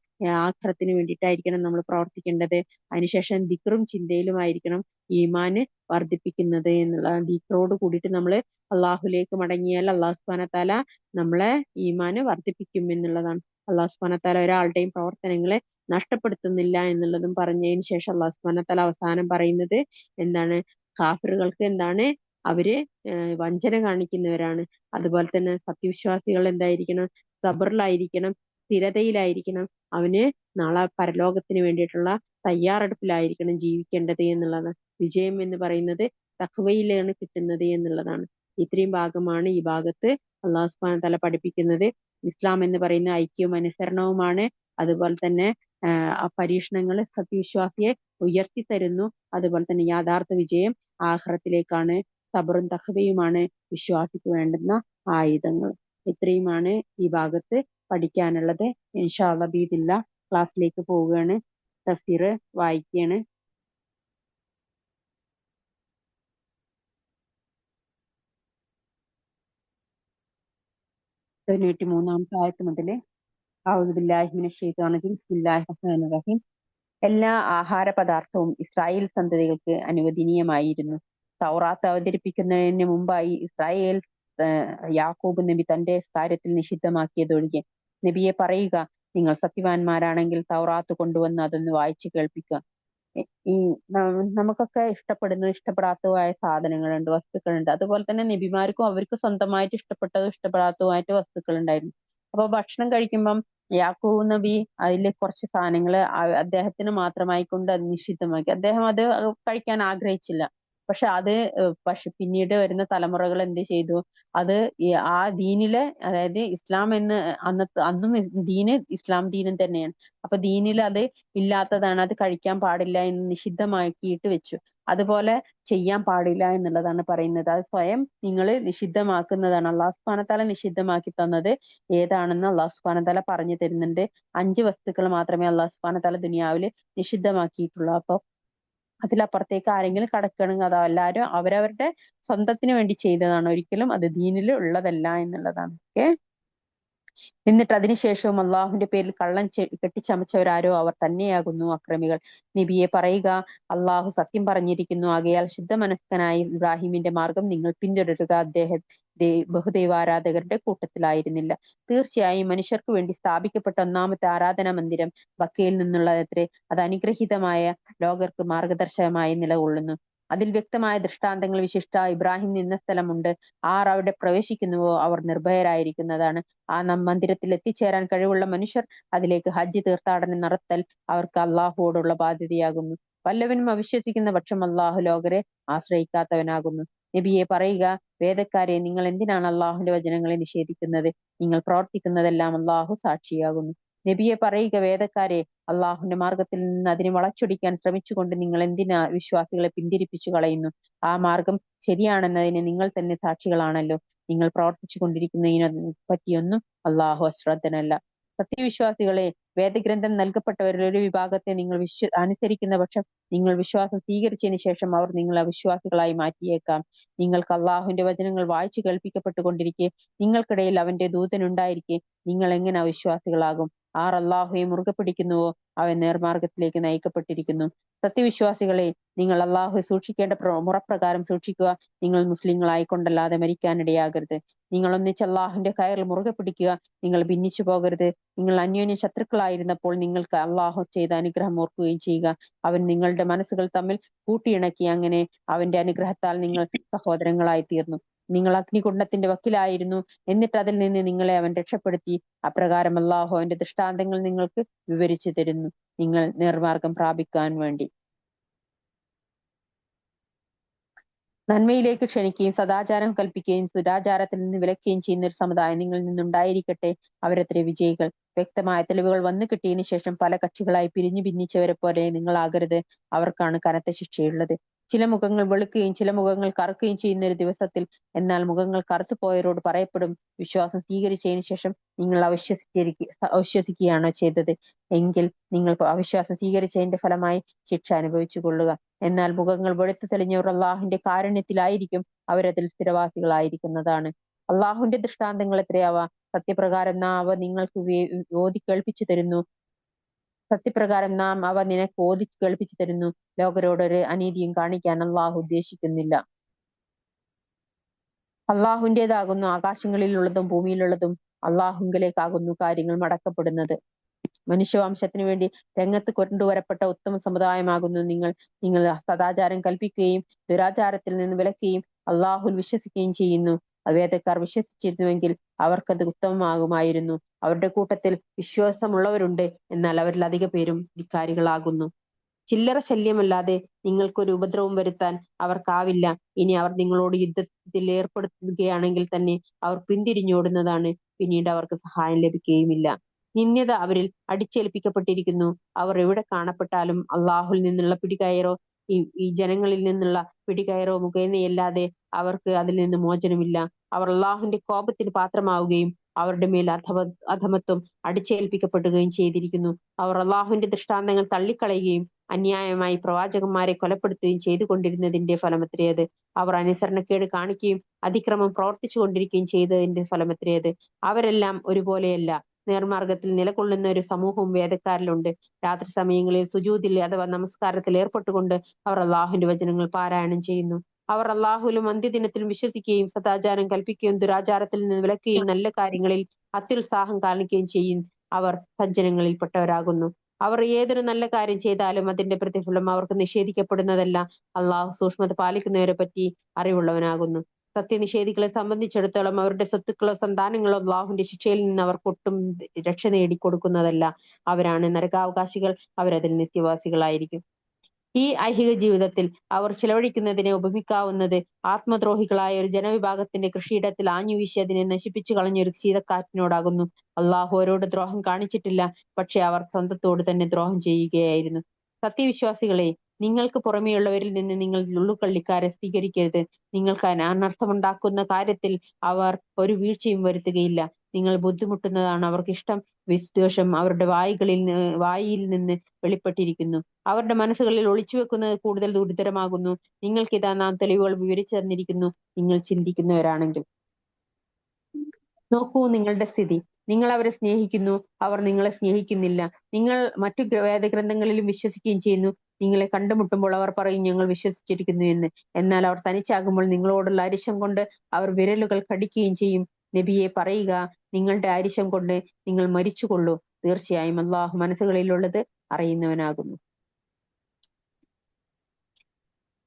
ആഖിറത്തിന് വേണ്ടിയിട്ടായിരിക്കണം നമ്മൾ പ്രവർത്തിക്കേണ്ടത്. അതിനുശേഷം ദിക്റും ചിന്തയിലുമായിരിക്കണം ഈമാന് വർദ്ധിപ്പിക്കുന്നത് എന്നുള്ളതാണ്. ദിക്റോട് കൂടിയിട്ട് നമ്മൾ അള്ളാഹുലേക്ക് മടങ്ങിയാൽ അള്ളാഹു സുബ്ഹാനഹു വ തആല നമ്മളെ ഈമാന് വർദ്ധിപ്പിക്കും എന്നുള്ളതാണ്. അള്ളാഹു സുബ്ഹാനഹു വ തആല ഒരാളുടെയും പ്രവർത്തനങ്ങളെ നഷ്ടപ്പെടുത്തുന്നില്ല എന്നുള്ളതും പറഞ്ഞതിന് ശേഷം അള്ളാഹു സുബ്ഹാനഹു വ തആല അവസാനം പറയുന്നത് എന്താണ്? കാഫിറുകൾക്ക് എന്താണ്? അവര് വഞ്ചന കാണിക്കുന്നവരാണ്. അതുപോലെ തന്നെ സത്യവിശ്വാസികൾ എന്തായിരിക്കണം? സബറിലായിരിക്കണം, സ്ഥിരതയിലായിരിക്കണം. അവന് നാളെ പരലോകത്തിന് വേണ്ടിയിട്ടുള്ള തയ്യാറെടുപ്പിലായിരിക്കണം ജീവിക്കേണ്ടത് എന്നുള്ളതാണ്. വിജയം എന്ന് പറയുന്നത് തഖ്വയിലാണ് കിട്ടുന്നത് എന്നുള്ളതാണ്. ഇത്രയും ഭാഗമാണ് ഈ ഭാഗത്ത് അള്ളാഹു സുബ്ഹാനഹു വ തആല പഠിപ്പിക്കുന്നത്. ഇസ്ലാം എന്ന് പറയുന്ന ഐക്യവും അനുസരണവുമാണ്. അതുപോലെ തന്നെ ആ പരീക്ഷണങ്ങൾ സത്യവിശ്വാസിയെ ഉയർത്തി തരുന്നു. അതുപോലെ തന്നെ യാഥാർത്ഥ വിജയം ആഖിറത്തിലേക്കാണ്. സബറും തഖ്വയുമാണ് വിശ്വാസിക്ക് വേണ്ടുന്ന ആയുധങ്ങൾ. ഇത്രയുമാണ് ഈ ഭാഗത്ത് പഠിക്കാനുള്ളത്. ഇൻഷാ അല്ലാഹ് ബിഇദ്നില്ലാഹ് ക്ലാസ്സിലേക്ക് പോവുകയാണ്. തഫ്സീർ വായിക്കുകയാണ്. 93-ാമത്തെ ആയത്ത് മുതൽ അഊദു ബില്ലാഹി മിനശ് ശൈത്വാനിർ റജീം ബിസ്മില്ലാഹിർ റഹ്മാനിർ റഹീം. എല്ലാ ആഹാര പദാർത്ഥവും ഇസ്രായേൽ സന്തതികൾക്ക് അനുവദനീയമായിരുന്നു. തൗറാത്ത് അവതരിപ്പിക്കുന്നതിന് മുമ്പായി ഇസ്രായേൽ യാക്കൂബ് നബി തന്റെ കാര്യത്തിൽ നിഷിദ്ധമാക്കിയതൊഴികെ. നബിയെ പറയുക, നിങ്ങൾ സത്യവാന്മാരാണെങ്കിൽ തൗറാത്ത് കൊണ്ടുവന്ന് അതൊന്ന് വായിച്ചു കേൾപ്പിക്കുക. ഈ നമുക്കൊക്കെ ഇഷ്ടപ്പെടുന്നതും ഇഷ്ടപ്പെടാത്തതുമായ സാധനങ്ങളുണ്ട്, വസ്തുക്കളുണ്ട്. അതുപോലെ തന്നെ നബിമാർക്കും അവർക്ക് സ്വന്തമായിട്ട് ഇഷ്ടപ്പെട്ടതും ഇഷ്ടപ്പെടാത്തതുമായിട്ട് വസ്തുക്കൾ ഉണ്ടായിരുന്നു. അപ്പൊ ഭക്ഷണം കഴിക്കുമ്പം യാക്കൂബ് നബി അതിൽ കുറച്ച് സാധനങ്ങൾ അദ്ദേഹത്തിന് മാത്രമായിക്കൊണ്ട് അത് നിഷിദ്ധമാക്കി. അദ്ദേഹം അത് കഴിക്കാൻ ആഗ്രഹിച്ചില്ല. പക്ഷെ പിന്നീട് വരുന്ന തലമുറകൾ എന്ത് ചെയ്തു? അത് ആ ദീനിലെ, അതായത് ഇസ്ലാം എന്ന് അന്നും ദീന് ഇസ്ലാം ദീനും തന്നെയാണ്. അപ്പൊ ദീനിൽ അത് ഇല്ലാത്തതാണ്, അത് കഴിക്കാൻ പാടില്ല എന്ന് നിഷിദ്ധമാക്കിയിട്ട് വെച്ചു. അതുപോലെ ചെയ്യാൻ പാടില്ല എന്നുള്ളതാണ് പറയുന്നത്. അത് സ്വയം നിങ്ങൾ നിഷിദ്ധമാക്കുന്നതാണ്. അള്ളാഹു സുബ്ഹാനഹു വ തആല നിഷിദ്ധമാക്കി തന്നത് ഏതാണെന്ന് അള്ളാഹു സുബ്ഹാനഹു വ തആല പറഞ്ഞു തരുന്നുണ്ട്. 5 വസ്തുക്കൾ മാത്രമേ അള്ളാഹു സുബ്ഹാനഹു വ തആല ദുനിയാവിൽ നിഷിദ്ധമാക്കിയിട്ടുള്ളൂ. അപ്പൊ അതിലപ്പുറത്തേക്ക് ആരെങ്കിലും കടക്കണമെങ്കിൽ അത് എല്ലാവരും അവരവരുടെ സ്വന്തത്തിന് വേണ്ടി ചെയ്തതാണ്, ഒരിക്കലും അത് ദീനിൽ ഉള്ളതല്ല എന്നുള്ളതാണ്. ഓക്കെ. എന്നിട്ട് അതിനുശേഷവും അള്ളാഹുവിന്റെ പേരിൽ കള്ളം കെട്ടിച്ചമച്ചവരാരോ അവർ തന്നെയാകുന്നു അക്രമികൾ. നബിയെ പറയുക, അള്ളാഹു സത്യം പറഞ്ഞിരിക്കുന്നു. ആകയാൽ ശുദ്ധമനസ്കനായി ഇബ്രാഹിമിന്റെ മാർഗം നിങ്ങൾ പിന്തുടരുക. അദ്ദേഹം ബഹുദൈവാരാധകരുടെ കൂട്ടത്തിലായിരുന്നില്ല. തീർച്ചയായും മനുഷ്യർക്ക് വേണ്ടി സ്ഥാപിക്കപ്പെട്ട ഒന്നാമത്തെ ആരാധനാ മന്ദിരം ബക്കയിൽ നിന്നുള്ളതത്രേ. അത് അനുഗ്രഹീതമായ ലോകർക്ക് മാർഗദർശകമായി നിലകൊള്ളുന്നു. അതിൽ വ്യക്തമായ ദൃഷ്ടാന്തങ്ങൾ വിശിഷ്ട ഇബ്രാഹിം നിന്ന സ്ഥലമുണ്ട്. ആർ അവിടെ പ്രവേശിക്കുന്നുവോ അവർ നിർഭയരായിരിക്കുന്നതാണ്. ആ മന്ദിരത്തിൽ എത്തിച്ചേരാൻ കഴിവുള്ള മനുഷ്യർ അതിലേക്ക് ഹജ്ജ് തീർത്ഥാടനം നടത്തൽ അവർക്ക് അള്ളാഹുവോടുള്ള ബാധ്യതയാകുന്നു. വല്ലവനും അവിശ്വസിക്കുന്ന പക്ഷം അള്ളാഹു ലോകരെ ആശ്രയിക്കാത്തവനാകുന്നു. നബിയെ പറയുക, വേദക്കാരെ, നിങ്ങൾ എന്തിനാണ് അള്ളാഹുവിന്റെ വചനങ്ങളെ നിഷേധിക്കുന്നത്? നിങ്ങൾ പ്രവർത്തിക്കുന്നതെല്ലാം അള്ളാഹു സാക്ഷിയാകുന്നു. നബിയെ പറയുക, വേദക്കാരെ, അള്ളാഹുവിന്റെ മാർഗത്തിൽ നിന്ന് അതിനെ വളച്ചൊടിക്കാൻ ശ്രമിച്ചുകൊണ്ട് നിങ്ങൾ എന്തിനാ വിശ്വാസികളെ പിന്തിരിപ്പിച്ചു കളയുന്നു? ആ മാർഗം ശരിയാണെന്നതിന് നിങ്ങൾ തന്നെ സാക്ഷികളാണല്ലോ. നിങ്ങൾ പ്രവർത്തിച്ചു കൊണ്ടിരിക്കുന്നതിനെ പറ്റിയൊന്നും അള്ളാഹു അശ്രദ്ധനല്ല. സത്യവിശ്വാസികളെ, വേദഗ്രന്ഥം നൽകപ്പെട്ടവരിൽ ഒരു വിഭാഗത്തെ നിങ്ങൾ അനുസരിക്കുന്ന പക്ഷം നിങ്ങൾ വിശ്വാസം സ്വീകരിച്ചതിന് ശേഷം അവർ നിങ്ങളെ അവിശ്വാസികളായി മാറ്റിയേക്കാം. നിങ്ങൾക്ക് അള്ളാഹുവിന്റെ വചനങ്ങൾ വായിച്ചു കേൾപ്പിക്കപ്പെട്ടുകൊണ്ടിരിക്കെ നിങ്ങൾക്കിടയിൽ അവന്റെ ദൂതനുണ്ടായിരിക്കെ നിങ്ങൾ എങ്ങനെ അവിശ്വാസികളാകും? ആർ അള്ളാഹുവെ മുറുകെ പിടിക്കുന്നുവോ അവൻ നേർമാർഗത്തിലേക്ക് നയിക്കപ്പെട്ടിരിക്കുന്നു. സത്യവിശ്വാസികളെ, നിങ്ങൾ അള്ളാഹുവെ സൂക്ഷിക്കേണ്ട മുറപ്രകാരം സൂക്ഷിക്കുക. നിങ്ങൾ മുസ്ലിങ്ങളായിക്കൊണ്ടല്ലാതെ മരിക്കാനിടയാകരുത്. നിങ്ങൾ ഒന്നിച്ച് അള്ളാഹുവിന്റെ കയറിൽ മുറുകെ പിടിക്കുക. നിങ്ങൾ ഭിന്നിച്ചു പോകരുത്. നിങ്ങൾ അന്യോന്യ ശത്രുക്കളായിരുന്നപ്പോൾ നിങ്ങൾക്ക് അള്ളാഹു ചെയ്ത അനുഗ്രഹം ഓർക്കുകയും ചെയ്യുക. അവൻ നിങ്ങളുടെ മനസ്സുകൾ തമ്മിൽ കൂട്ടിയിണക്കി. അങ്ങനെ അവന്റെ അനുഗ്രഹത്താൽ നിങ്ങൾ സഹോദരങ്ങളായി തീർന്നു. നിങ്ങൾ അഗ്നികുണ്ഡത്തിന്റെ വക്കിലായിരുന്നു, എന്നിട്ട് അതിൽ നിന്ന് നിങ്ങളെ അവൻ രക്ഷപ്പെടുത്തി. അപ്രകാരം അള്ളാഹു അവന്റെ ദൃഷ്ടാന്തങ്ങൾ നിങ്ങൾക്ക് വിവരിച്ചു തരുന്നു, നിങ്ങൾ നേർമാർഗം പ്രാപിക്കാൻ വേണ്ടി. നന്മയിലേക്ക് ക്ഷണിക്കുകയും സദാചാരം കൽപ്പിക്കുകയും ദുരാചാരത്തിൽ നിന്ന് വിലക്കുകയും ചെയ്യുന്ന ഒരു സമുദായം നിങ്ങളിൽ നിന്നുണ്ടായിരിക്കട്ടെ. അവരത്രേ വിജയികൾ. വ്യക്തമായ തെളിവുകൾ വന്നു കിട്ടിയതിനു ശേഷം പല കക്ഷികളായി പിരിഞ്ഞു ഭിന്നിച്ചവരെ പോലെ നിങ്ങളാകരുത്. അവർക്കാണ് കനത്ത ശിക്ഷയുള്ളത്. ചില മുഖങ്ങൾ വെളുക്കുകയും ചില മുഖങ്ങൾ കറുക്കുകയും ചെയ്യുന്ന ഒരു ദിവസത്തിൽ, എന്നാൽ മുഖങ്ങൾ കറുത്തുപോയവരോട് പറയപ്പെടും, വിശ്വാസം സ്വീകരിച്ചതിന് ശേഷം നിങ്ങൾ അവിശ്വസിക്കുകയാണോ ചെയ്തത്? എങ്കിൽ നിങ്ങൾ അവിശ്വാസം സ്വീകരിച്ചതിന്റെ ഫലമായി ശിക്ഷ അനുഭവിച്ചു കൊള്ളുക. എന്നാൽ മുഖങ്ങൾ വെളുത്തു തെളിഞ്ഞവർ അള്ളാഹുവിന്റെ കാരുണ്യത്തിലായിരിക്കും, അവരതിൽ സ്ഥിരവാസികളായിരിക്കുന്നതാണ്. അള്ളാഹുവിന്റെ ദൃഷ്ടാന്തങ്ങൾ എത്രയാവ? സത്യപ്രകാരം നാം അവ നിങ്ങൾക്ക് ഓതി കേൾപ്പിച്ചു തരുന്നു. സത്യപ്രകാരം നാം അവ നിനക്ക് ഓതി കേൾപ്പിച്ചു തരുന്നു. ലോകരോടൊരു അനീതിയും കാണിക്കാൻ അള്ളാഹു ഉദ്ദേശിക്കുന്നില്ല. അള്ളാഹുവിൻ്റെതാകുന്നു ആകാശങ്ങളിലുള്ളതും ഭൂമിയിലുള്ളതും. അള്ളാഹുങ്കലേക്കാകുന്നു കാര്യങ്ങൾ മടക്കപ്പെടുന്നത്. മനുഷ്യവംശത്തിനു വേണ്ടി രംഗത്ത് കൊണ്ടുവരപ്പെട്ട ഉത്തമ സമുദായമാകുന്നു നിങ്ങൾ. നിങ്ങൾ സദാചാരം കൽപ്പിക്കുകയും ദുരാചാരത്തിൽ നിന്ന് വിലക്കുകയും അള്ളാഹുൽ വിശ്വസിക്കുകയും ചെയ്യുന്നു. വേദക്കാർ വിശ്വസിച്ചിരുന്നുവെങ്കിൽ അവർക്കത് ഉത്തമമാകുമായിരുന്നു. അവരുടെ കൂട്ടത്തിൽ വിശ്വാസമുള്ളവരുണ്ട്, എന്നാൽ അവരിൽ അധിക പേരും ധിക്കാരികളാകുന്നു. ചില്ലറ ശല്യമല്ലാതെ നിങ്ങൾക്കൊരു ഉപദ്രവം വരുത്താൻ അവർക്കാവില്ല. ഇനി അവർ നിങ്ങളോട് യുദ്ധത്തിൽ ഏർപ്പെടുത്തുകയാണെങ്കിൽ തന്നെ അവർ പിന്തിരിഞ്ഞോടുന്നതാണ്. പിന്നീട് അവർക്ക് സഹായം ലഭിക്കുകയുമില്ല. നിന്ദ്യത അവരിൽ അടിച്ചേൽപ്പിക്കപ്പെട്ടിരിക്കുന്നു. അവർ എവിടെ കാണപ്പെട്ടാലും അള്ളാഹുൽ നിന്നുള്ള പിടികയറോ ഈ ജനങ്ങളിൽ നിന്നുള്ള പിടികയറോ മുഖേനയല്ലാതെ അവർക്ക് അതിൽ നിന്ന് മോചനമില്ല. അവർ അള്ളാഹുവിന്റെ കോപത്തിന് പാത്രമാവുകയും അവരുടെ മേൽ അധമത്വം അടിച്ചേൽപ്പിക്കപ്പെടുകയും ചെയ്തിരിക്കുന്നു. അവർ അള്ളാഹുവിന്റെ ദൃഷ്ടാന്തങ്ങൾ തള്ളിക്കളയുകയും അന്യായമായി പ്രവാചകന്മാരെ കൊലപ്പെടുത്തുകയും ചെയ്തുകൊണ്ടിരുന്നതിന്റെ ഫലമത്രയത്. അവർ അനുസരണക്കേട് കാണിക്കുകയും അതിക്രമം പ്രവർത്തിച്ചു കൊണ്ടിരിക്കുകയും ചെയ്തതിന്റെ ഫലമത്രയത്. അവരെല്ലാം ഒരുപോലെയല്ല. നേർമാർഗത്തിൽ നിലകൊള്ളുന്ന ഒരു സമൂഹവും വേദക്കാരിലുണ്ട്. രാത്രി സമയങ്ങളിൽ സുജൂദിൽ അഥവാ നമസ്കാരത്തിൽ ഏർപ്പെട്ടുകൊണ്ട് അവർ അള്ളാഹുവിന്റെ വചനങ്ങൾ പാരായണം ചെയ്യുന്നു. അവർ അള്ളാഹുലും അന്ത്യദിനത്തിലും വിശ്വസിക്കുകയും സദാചാരം കൽപ്പിക്കുകയും ദുരാചാരത്തിൽ നിന്ന് വിലക്കുകയും നല്ല കാര്യങ്ങളിൽ അത്യുത്സാഹം കാണിക്കുകയും ചെയ്യും. അവർ സജ്ജനങ്ങളിൽപ്പെട്ടവരാകുന്നു. അവർ ഏതൊരു നല്ല കാര്യം ചെയ്താലും അതിന്റെ പ്രതിഫലം അവർക്ക് നിഷേധിക്കപ്പെടുന്നതല്ല. അള്ളാഹു സൂക്ഷ്മത പാലിക്കുന്നവരെ പറ്റി അറിവുള്ളവനാകുന്നു. സത്യനിഷേധികളെ സംബന്ധിച്ചിടത്തോളം അവരുടെ സ്വത്തുക്കളോ സന്താനങ്ങളോ അള്ളാഹുവിന്റെ ശിക്ഷയിൽ നിന്ന് അവർക്കൊട്ടും രക്ഷ നേടിക്കൊടുക്കുന്നതല്ല. അവരാണ് നരകാവകാശികൾ. അവരതിൽ നിത്യവാസികളായിരിക്കും. ഈ ഐഹിക ജീവിതത്തിൽ അവർ ചിലവഴിക്കുന്നതിനെ ഉപമിക്കാവുന്നത് ആത്മദ്രോഹികളായ ഒരു ജനവിഭാഗത്തിന്റെ കൃഷിയിടത്തിൽ ആഞ്ഞുവീശി അതിനെ നശിപ്പിച്ചു കളഞ്ഞൊരു ശീതക്കാറ്റിനോടാകുന്നു. അള്ളാഹു അവരോട് ദ്രോഹം കാണിച്ചിട്ടില്ല, പക്ഷെ അവർ സ്വന്തത്തോട് തന്നെ ദ്രോഹം ചെയ്യുകയായിരുന്നു. സത്യവിശ്വാസികളെ, നിങ്ങൾക്ക് പുറമെയുള്ളവരിൽ നിന്ന് നിങ്ങൾ ഉള്ളുകള്ളിക്കാരെ സ്വീകരിക്കരുത്. നിങ്ങൾക്ക് അനർത്ഥമുണ്ടാക്കുന്ന കാര്യത്തിൽ അവർ ഒരു വീഴ്ചയും വരുത്തുകയില്ല. നിങ്ങൾ ബുദ്ധിമുട്ടുന്നതാണ് അവർക്കിഷ്ടം. വിദ്വേഷം അവരുടെ വായിൽ നിന്ന് വെളിപ്പെട്ടിരിക്കുന്നു. അവരുടെ മനസ്സുകളിൽ ഒളിച്ചുവെക്കുന്നത് കൂടുതൽ ദുരിതരമാകുന്നു. നിങ്ങൾക്കിതാ നാം തെളിവുകൾ വിവരിച്ചു തന്നിരിക്കുന്നു, നിങ്ങൾ ചിന്തിക്കുന്നവരാണെങ്കിൽ. നോക്കൂ നിങ്ങളുടെ സ്ഥിതി. നിങ്ങൾ അവരെ സ്നേഹിക്കുന്നു, അവർ നിങ്ങളെ സ്നേഹിക്കുന്നില്ല. നിങ്ങൾ മറ്റു വേദഗ്രന്ഥങ്ങളിലും വിശ്വസിക്കുകയും ചെയ്യുന്നു. നിങ്ങളെ കണ്ടുമുട്ടുമ്പോൾ അവർ പറയും, ഞങ്ങൾ വിശ്വസിച്ചിരിക്കുന്നു എന്ന്. എന്നാൽ അവർ തനിച്ചാകുമ്പോൾ നിങ്ങളോടുള്ള അരിശം കൊണ്ട് അവർ വിരലുകൾ കടിക്കുകയും ചെയ്യും. നബിയെ പറയുക, നിങ്ങളുടെ അരിശം കൊണ്ട് നിങ്ങൾ മരിച്ചുകൊള്ളൂ. തീർച്ചയായും അള്ളാഹു മനസ്സുകളിലുള്ളത് അറിയുന്നവനാകുന്നു.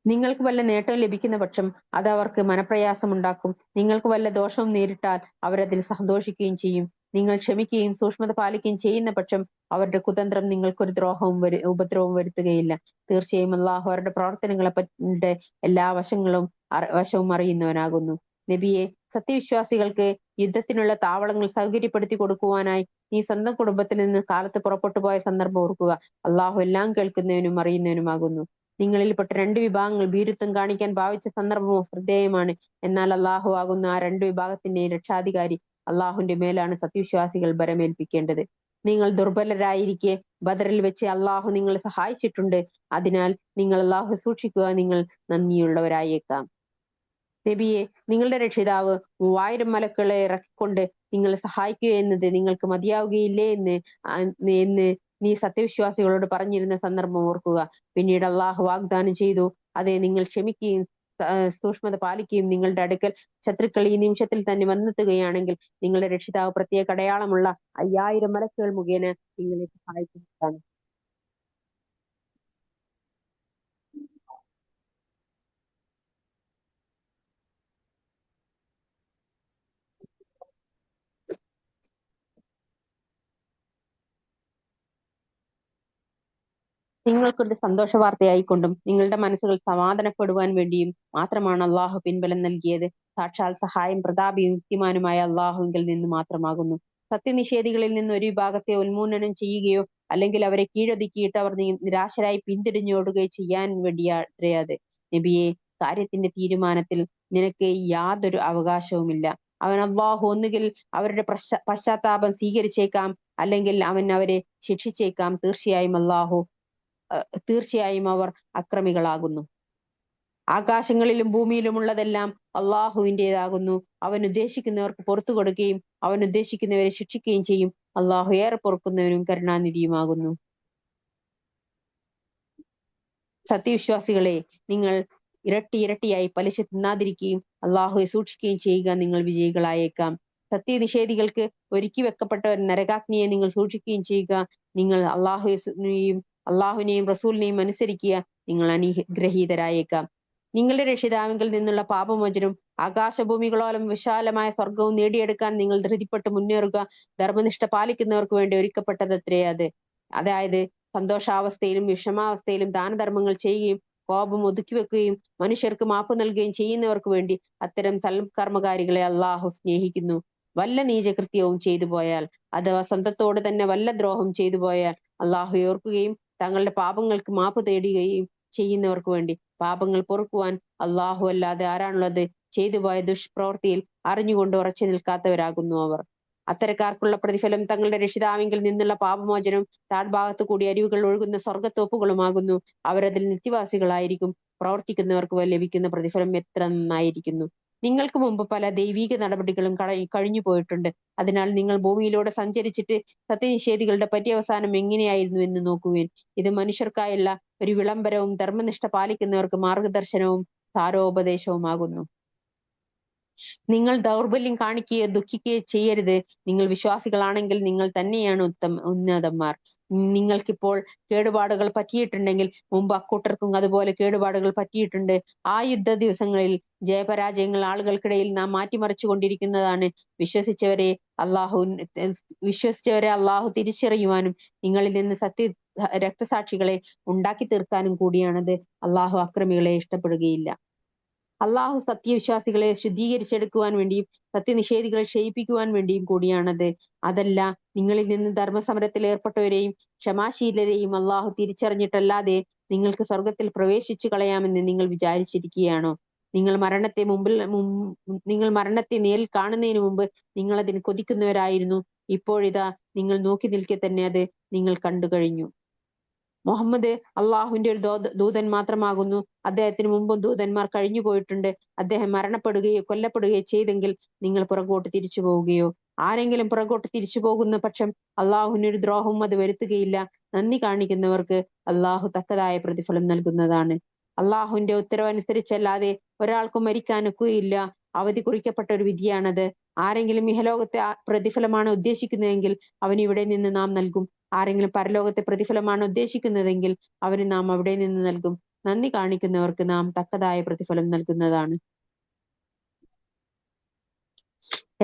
നിങ്ങൾക്ക് വല്ല നേട്ടവും ലഭിക്കുന്ന പക്ഷം അത് അവർക്ക് മനപ്രയാസമുണ്ടാക്കും. നിങ്ങൾക്ക് വല്ല ദോഷവും നേരിട്ടാൽ അവരതിൽ സന്തോഷിക്കുകയും ചെയ്യും. നിങ്ങൾ ക്ഷമിക്കുകയും സൂക്ഷ്മത പാലിക്കുകയും ചെയ്യുന്ന പക്ഷം അവരുടെ കുതന്ത്രം നിങ്ങൾക്കൊരു ഉപദ്രവവും വരുത്തുകയില്ല. തീർച്ചയായും അള്ളാഹു അവരുടെ പ്രവർത്തനങ്ങളെ പറ്റി എല്ലാ വശവും അറിയുന്നവനാകുന്നു. നബിയെ, സത്യവിശ്വാസികൾക്ക് യുദ്ധത്തിനുള്ള താവളങ്ങൾ സൗകര്യപ്പെടുത്തി കൊടുക്കുവാനായി നീ സ്വന്തം കുടുംബത്തിൽ നിന്ന് കാലത്ത് പുറപ്പെട്ടു പോയ സന്ദർഭം ഓർക്കുക. അള്ളാഹു എല്ലാം കേൾക്കുന്നവനും അറിയുന്നവനുമാകുന്നു. നിങ്ങളിൽപ്പെട്ട രണ്ട് വിഭാഗങ്ങൾ ഭീരുത്വം കാണിക്കാൻ ഭാവിച്ച സന്ദർഭമോ ശ്രദ്ധേയമാണ്. എന്നാൽ അള്ളാഹു ആകുന്ന ആ രണ്ട് വിഭാഗത്തിന്റെയും രക്ഷാധികാരി. അള്ളാഹുവിന്റെ മേലാണ് സത്യവിശ്വാസികൾ ബരമേൽപ്പിക്കേണ്ടത്. നിങ്ങൾ ദുർബലരായിരിക്കെ ബദറിൽ വെച്ച് അള്ളാഹു നിങ്ങളെ സഹായിച്ചിട്ടുണ്ട്. അതിനാൽ നിങ്ങൾ അള്ളാഹു സൂക്ഷിക്കുക, നിങ്ങൾ നന്ദിയുള്ളവരായേക്കാം. നബിയെ, നിങ്ങളുടെ രക്ഷിതാവ് 3000 മലക്കുകളെ ഇറക്കിക്കൊണ്ട് നിങ്ങളെ സഹായിക്കുക എന്നത് നിങ്ങൾക്ക് മതിയാവുകയില്ലേ എന്ന് നീ സത്യവിശ്വാസികളോട് പറഞ്ഞിരുന്ന സന്ദർഭം ഓർക്കുക. പിന്നീട് അള്ളാഹു വാഗ്ദാനം ചെയ്തു, അതെ, നിങ്ങൾ ക്ഷമിക്കുകയും സൂക്ഷ്മത പാലിക്കുകയും നിങ്ങളുടെ അടുക്കൽ ശത്രുക്കൾ ഈ നിമിഷത്തിൽ തന്നെ വന്നെത്തുകയാണെങ്കിൽ നിങ്ങളുടെ രക്ഷിതാവ് പ്രത്യേക അടയാളമുള്ള 5000 മലക്കുകൾ മുഖേന നിങ്ങളെ സഹായിക്കുന്നതാണ്. നിങ്ങൾക്കൊരു സന്തോഷ വാർത്തയായിക്കൊണ്ടും നിങ്ങളുടെ മനസ്സുകൾ സമാധാനപ്പെടുവാൻ വേണ്ടിയും മാത്രമാണ് അള്ളാഹു പിൻബലം നൽകിയത്. സാക്ഷാൽ സഹായം പ്രതാപിയും യുക്തിമാനുമായ അള്ളാഹുവിൽ നിന്ന് മാത്രമാകുന്നു. സത്യനിഷേധികളിൽ നിന്ന് ഒരു വിഭാഗത്തെ ഉന്മൂലനം ചെയ്യുകയോ അല്ലെങ്കിൽ അവരെ കീഴൊതുക്കിയിട്ട് അവർ നിരാശരായി പിന്തിരിഞ്ഞോടുകയോ ചെയ്യാൻ വേണ്ടിയാത്. നബിയെ, കാര്യത്തിന്റെ തീരുമാനത്തിൽ നിനക്ക് യാതൊരു അവകാശവുമില്ല. അവൻ അള്ളാഹു ഒന്നുകിൽ അവരുടെ പശ്ചാത്താപം സ്വീകരിച്ചേക്കാം, അല്ലെങ്കിൽ അവൻ അവരെ ശിക്ഷിച്ചേക്കാം. തീർച്ചയായും അവർ അക്രമികളാകുന്നു. ആകാശങ്ങളിലും ഭൂമിയിലുമുള്ളതെല്ലാം അള്ളാഹുവിൻ്റെതാകുന്നു. അവൻ ഉദ്ദേശിക്കുന്നവർക്ക് പുറത്തു കൊടുക്കുകയും അവൻ ഉദ്ദേശിക്കുന്നവരെ ശിക്ഷിക്കുകയും ചെയ്യും. അള്ളാഹു ഏറെ പൊറുക്കുന്നവനും കരുണാനിധിയുമാകുന്നു. സത്യവിശ്വാസികളെ, നിങ്ങൾ ഇരട്ടിയായി പലിശ തിന്നാതിരിക്കുകയും അള്ളാഹുവെ സൂക്ഷിക്കുകയും ചെയ്യുക, നിങ്ങൾ വിജയികളായേക്കാം. സത്യനിഷേധികൾക്ക് ഒരുക്കി വെക്കപ്പെട്ട ഒരു നരകാഗ്നിയെ നിങ്ങൾ സൂക്ഷിക്കുകയും ചെയ്യുക. നിങ്ങൾ അള്ളാഹുവിനെയും റസൂലിനെയും അനുസരിക്കുക, നിങ്ങൾ അനുഗ്രഹീതരായേക്കാം. നിങ്ങളുടെ രക്ഷിതാവിങ്കിൽ നിന്നുള്ള പാപമോചനവും ആകാശഭൂമികളോളം വിശാലമായ സ്വർഗവും നേടിയെടുക്കാൻ നിങ്ങൾ ധൃതിപ്പെട്ട് മുന്നേറുക. ധർമ്മനിഷ്ഠ പാലിക്കുന്നവർക്ക് വേണ്ടി ഒരുക്കപ്പെട്ടതത്രേ അത്. അതായത്, സന്തോഷാവസ്ഥയിലും വിഷമാവസ്ഥയിലും ദാനധർമ്മങ്ങൾ ചെയ്യുകയും കോപം ഒതുക്കി വെക്കുകയും മനുഷ്യർക്ക് മാപ്പ് നൽകുകയും ചെയ്യുന്നവർക്ക് വേണ്ടി അത്തരം സൽക്കർമ്മകാരികളെ അള്ളാഹു സ്നേഹിക്കുന്നു. വല്ല നീചകൃത്യവും ചെയ്തു പോയാൽ, അഥവാ സ്വന്തത്തോട് തന്നെ വല്ല ദ്രോഹം ചെയ്തു പോയാൽ അള്ളാഹു ഓർക്കുകയും തങ്ങളുടെ പാപങ്ങൾക്ക് മാപ്പ് തേടുകയും ചെയ്യുന്നവർക്ക് വേണ്ടി പാപങ്ങൾ പൊറുക്കുവാൻ അള്ളാഹു അല്ലാതെ ആരാണുള്ളത്? ചെയ്തുപോയ ദുഷ്പ്രവൃത്തിയിൽ അറിഞ്ഞുകൊണ്ട് ഉറച്ചു നിൽക്കാത്തവരാകുന്നു അവർ. അത്തരക്കാർക്കുള്ള പ്രതിഫലം തങ്ങളുടെ രക്ഷിതാവിങ്കിൽ നിന്നുള്ള പാപമോചനം താഴ്ഭാഗത്തു കൂടി അരുവികൾ ഒഴുകുന്ന സ്വർഗത്തോപ്പുകളുമാകുന്നു. അവരതിൽ നിത്യവാസികളായിരിക്കും. പ്രവർത്തിക്കുന്നവർക്ക് ലഭിക്കുന്ന പ്രതിഫലം എത്ര നന്നായിരിക്കുന്നു. നിങ്ങൾക്ക് മുമ്പ് പല ദൈവീക നടപടികളും കഴിഞ്ഞു പോയിട്ടുണ്ട്. അതിനാൽ നിങ്ങൾ ഭൂമിയിലൂടെ സഞ്ചരിച്ചിട്ട് സത്യനിഷേധികളുടെ പര്യവസാനം എങ്ങനെയായിരുന്നു എന്ന് നോക്കുവിൻ. ഇത് മനുഷ്യർക്കായുള്ള ഒരു വിളംബരവും ധർമ്മനിഷ്ഠ പാലിക്കുന്നവർക്ക് മാർഗദർശനവും സാരോപദേശവുമാകുന്നു. നിങ്ങൾ ദൗർബല്യം കാണിക്കുകയോ ദുഃഖിക്കുകയോ ചെയ്യരുത്. നിങ്ങൾ വിശ്വാസികളാണെങ്കിൽ നിങ്ങൾ തന്നെയാണ് ഉന്നതന്മാർ. നിങ്ങൾക്കിപ്പോൾ കേടുപാടുകൾ പറ്റിയിട്ടുണ്ടെങ്കിൽ മുമ്പ് അക്കൂട്ടർക്കും അതുപോലെ കേടുപാടുകൾ പറ്റിയിട്ടുണ്ട്. ആ യുദ്ധ ദിവസങ്ങളിൽ ജയപരാജയങ്ങൾ ആളുകൾക്കിടയിൽ നാം മാറ്റിമറിച്ചു കൊണ്ടിരിക്കുന്നതാണ്. വിശ്വസിച്ചവരെ അള്ളാഹു തിരിച്ചറിയുവാനും നിങ്ങളിൽ നിന്ന് രക്തസാക്ഷികളെ ഉണ്ടാക്കി തീർക്കാനും കൂടിയാണത്. അള്ളാഹു അക്രമികളെ ഇഷ്ടപ്പെടുകയില്ല. അള്ളാഹു സത്യവിശ്വാസികളെ ശുദ്ധീകരിച്ചെടുക്കുവാൻ വേണ്ടിയും സത്യനിഷേധികളെ ക്ഷയിപ്പിക്കുവാൻ വേണ്ടിയും കൂടിയാണത്. അതല്ല, നിങ്ങളിൽ നിന്ന് ധർമ്മസമരത്തിൽ ഏർപ്പെട്ടവരെയും ക്ഷമാശീലരെയും അള്ളാഹു തിരിച്ചറിഞ്ഞിട്ടല്ലാതെ നിങ്ങൾക്ക് സ്വർഗത്തിൽ പ്രവേശിച്ചു കളയാമെന്ന് നിങ്ങൾ വിചാരിച്ചിരിക്കുകയാണോ? നിങ്ങൾ മരണത്തെ നേരിൽ കാണുന്നതിന് മുമ്പ് നിങ്ങൾ അതിന് കൊതിക്കുന്നവരായിരുന്നു. ഇപ്പോഴിതാ നിങ്ങൾ നോക്കി നിൽക്കെ തന്നെ അത് നിങ്ങൾ കണ്ടു കഴിഞ്ഞു. മുഹമ്മദ് അള്ളാഹുവിന്റെ ഒരു ദൂതൻ മാത്രമാകുന്നു. അദ്ദേഹത്തിന് മുമ്പും ദൂതന്മാർ കഴിഞ്ഞു പോയിട്ടുണ്ട്. അദ്ദേഹം മരണപ്പെടുകയോ കൊല്ലപ്പെടുകയോ ചെയ്തെങ്കിൽ നിങ്ങൾ പുറകോട്ട് തിരിച്ചു പോവുകയോ? ആരെങ്കിലും പുറകോട്ട് തിരിച്ചു പോകുന്ന പക്ഷം അള്ളാഹുവിനൊരു ദ്രോഹവും അത് വരുത്തുകയില്ല. നന്ദി കാണിക്കുന്നവർക്ക് അള്ളാഹു തക്കതായ പ്രതിഫലം നൽകുന്നതാണ്. അള്ളാഹുവിന്റെ ഉത്തരവനുസരിച്ചല്ലാതെ ഒരാൾക്കും മരിക്കാനൊക്കുകയില്ല. അവധി കുറിക്കപ്പെട്ട ഒരു വിധിയാണത്. ആരെങ്കിലും ഇഹലോകത്തെ പ്രതിഫലമാണ് ഉദ്ദേശിക്കുന്നതെങ്കിൽ അവന് ഇവിടെ നിന്ന് നാം നൽകും. ആരെങ്കിലും പരലോകത്തെ പ്രതിഫലമാണ് ഉദ്ദേശിക്കുന്നതെങ്കിൽ അവന് നാം അവിടെ നിന്ന് നൽകും. നന്ദി കാണിക്കുന്നവർക്ക് നാം തക്കതായ പ്രതിഫലം നൽകുന്നതാണ്.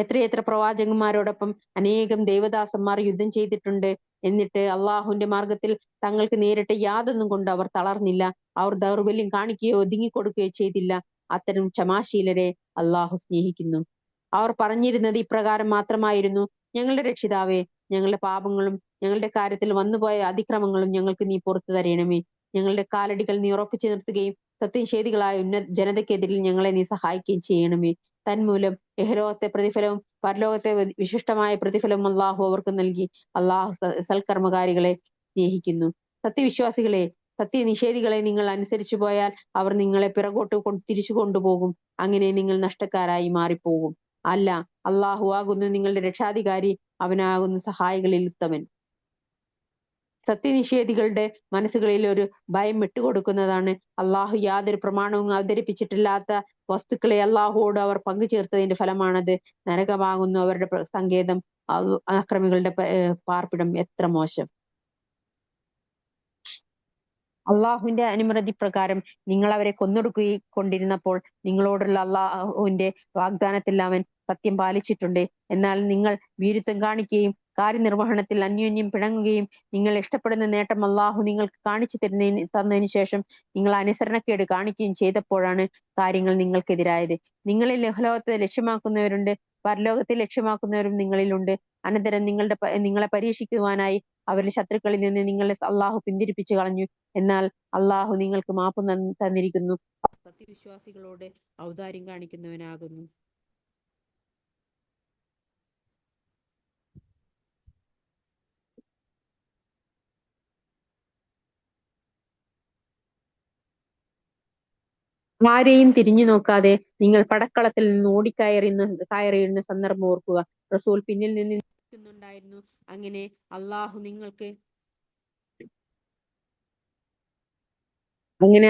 എത്രയെത്ര പ്രവാചകന്മാരോടൊപ്പം അനേകം ദേവദാസന്മാർ യുദ്ധം ചെയ്തിട്ടുണ്ട്. എന്നിട്ട് അള്ളാഹുവിന്റെ മാർഗത്തിൽ തങ്ങൾക്ക് നേരിട്ട് യാതൊന്നും കൊണ്ട് അവർ തളർന്നില്ല. അവർ ദൗർബല്യം കാണിക്കുകയോ ഒതുങ്ങിക്കൊടുക്കുകയോ ചെയ്തില്ല. അത്തരം ക്ഷമാശീലരെ അള്ളാഹു സ്നേഹിക്കുന്നു. അവർ പറഞ്ഞിരുന്നത് ഇപ്രകാരം മാത്രമായിരുന്നു: ഞങ്ങളുടെ രക്ഷിതാവേ, ഞങ്ങളുടെ പാപങ്ങളും ഞങ്ങളുടെ കാര്യത്തിൽ വന്നുപോയ അതിക്രമങ്ങളും ഞങ്ങൾക്ക് നീ പുറത്തു തരണമേ. ഞങ്ങളുടെ കാലടികൾ നീ ഉറപ്പിച്ചു നിർത്തുകയും സത്യനിഷേധികളായ ജനതയ്ക്കെതിരിൽ ഞങ്ങളെ നീ സഹായിക്കുകയും ചെയ്യണമേ. തന്മൂലം ഇഹലോകത്തെ പ്രതിഫലവും പരലോകത്തെ വിശിഷ്ടമായ പ്രതിഫലവും അള്ളാഹു അവർക്ക് നൽകി. അള്ളാഹു സൽക്കർമ്മകാരികളെ സ്നേഹിക്കുന്നു. സത്യവിശ്വാസികളെ, സത്യനിഷേധികളെ നിങ്ങൾ അനുസരിച്ചു പോയാൽ അവർ നിങ്ങളെ പിറകോട്ട് തിരിച്ചു കൊണ്ടുപോകും. അങ്ങനെ നിങ്ങൾ നഷ്ടക്കാരായി മാറിപ്പോകും. അല്ല, അള്ളാഹു ആകുന്നു നിങ്ങളുടെ രക്ഷാധികാരി, അവനാകുന്നു സഹായികളിൽ ഉത്തമൻ. സത്യനിഷേധികളുടെ മനസ്സുകളിൽ ഒരു ഭയം വിട്ടുകൊടുക്കുന്നതാണ്. അള്ളാഹു യാതൊരു പ്രമാണവും അവതരിപ്പിച്ചിട്ടില്ലാത്ത വസ്തുക്കളെ അള്ളാഹുവോട് അവർ പങ്കുചേർത്തതിന്റെ ഫലമാണത്. നരകമാകുന്നു അവരുടെ സങ്കേതം, അക്രമികളുടെ പാർപ്പിടം. എത്ര മോശം! അള്ളാഹുവിന്റെ അനുമതി പ്രകാരം നിങ്ങൾ അവരെ കൊന്നൊടുക്കൊണ്ടിരുന്നപ്പോൾ നിങ്ങളോടുള്ള അള്ളാഹുവിന്റെ വാഗ്ദാനത്തിൽ അവൻ സത്യം പാലിച്ചിട്ടുണ്ട്. എന്നാൽ നിങ്ങൾ ഭീരുത്വം കാണിക്കുകയും കാര്യനിർവഹണത്തിൽ അന്യോന്യം പിണങ്ങുകയും നിങ്ങൾ ഇഷ്ടപ്പെടുന്ന നേട്ടം അള്ളാഹു നിങ്ങൾക്ക് കാണിച്ചു തന്നതിന് ശേഷം നിങ്ങൾ അനുസരണക്കേട് കാണിക്കുകയും ചെയ്തപ്പോഴാണ് കാര്യങ്ങൾ നിങ്ങൾക്കെതിരായത്. നിങ്ങളിൽ ഇഹലോകത്തെ ലക്ഷ്യമാക്കുന്നവരുണ്ട്, പരലോകത്തെ ലക്ഷ്യമാക്കുന്നവരും നിങ്ങളിലുണ്ട്. അനന്തരം നിങ്ങളെ പരീക്ഷിക്കുവാനായി അവരുടെ ശത്രുക്കളിൽ നിന്ന് നിങ്ങളെ അള്ളാഹു പിന്തിരിപ്പിച്ചു കളഞ്ഞു. എന്നാൽ അള്ളാഹു നിങ്ങൾക്ക് മാപ്പ് തന്നിരിക്കുന്നു. സത്യവിശ്വാസികളോട് ഔദാര്യം കാണിക്കുന്നവനാകുന്നു. ആരെയും തിരിഞ്ഞു നോക്കാതെ നിങ്ങൾ പടക്കളത്തിൽ നിന്ന് കയറിയിരുന്ന സന്ദർഭം ഓർക്കുക. റസൂൽ പിന്നിൽ നിന്ന് നിൽക്കുന്നുണ്ടായിരുന്നു. അങ്ങനെ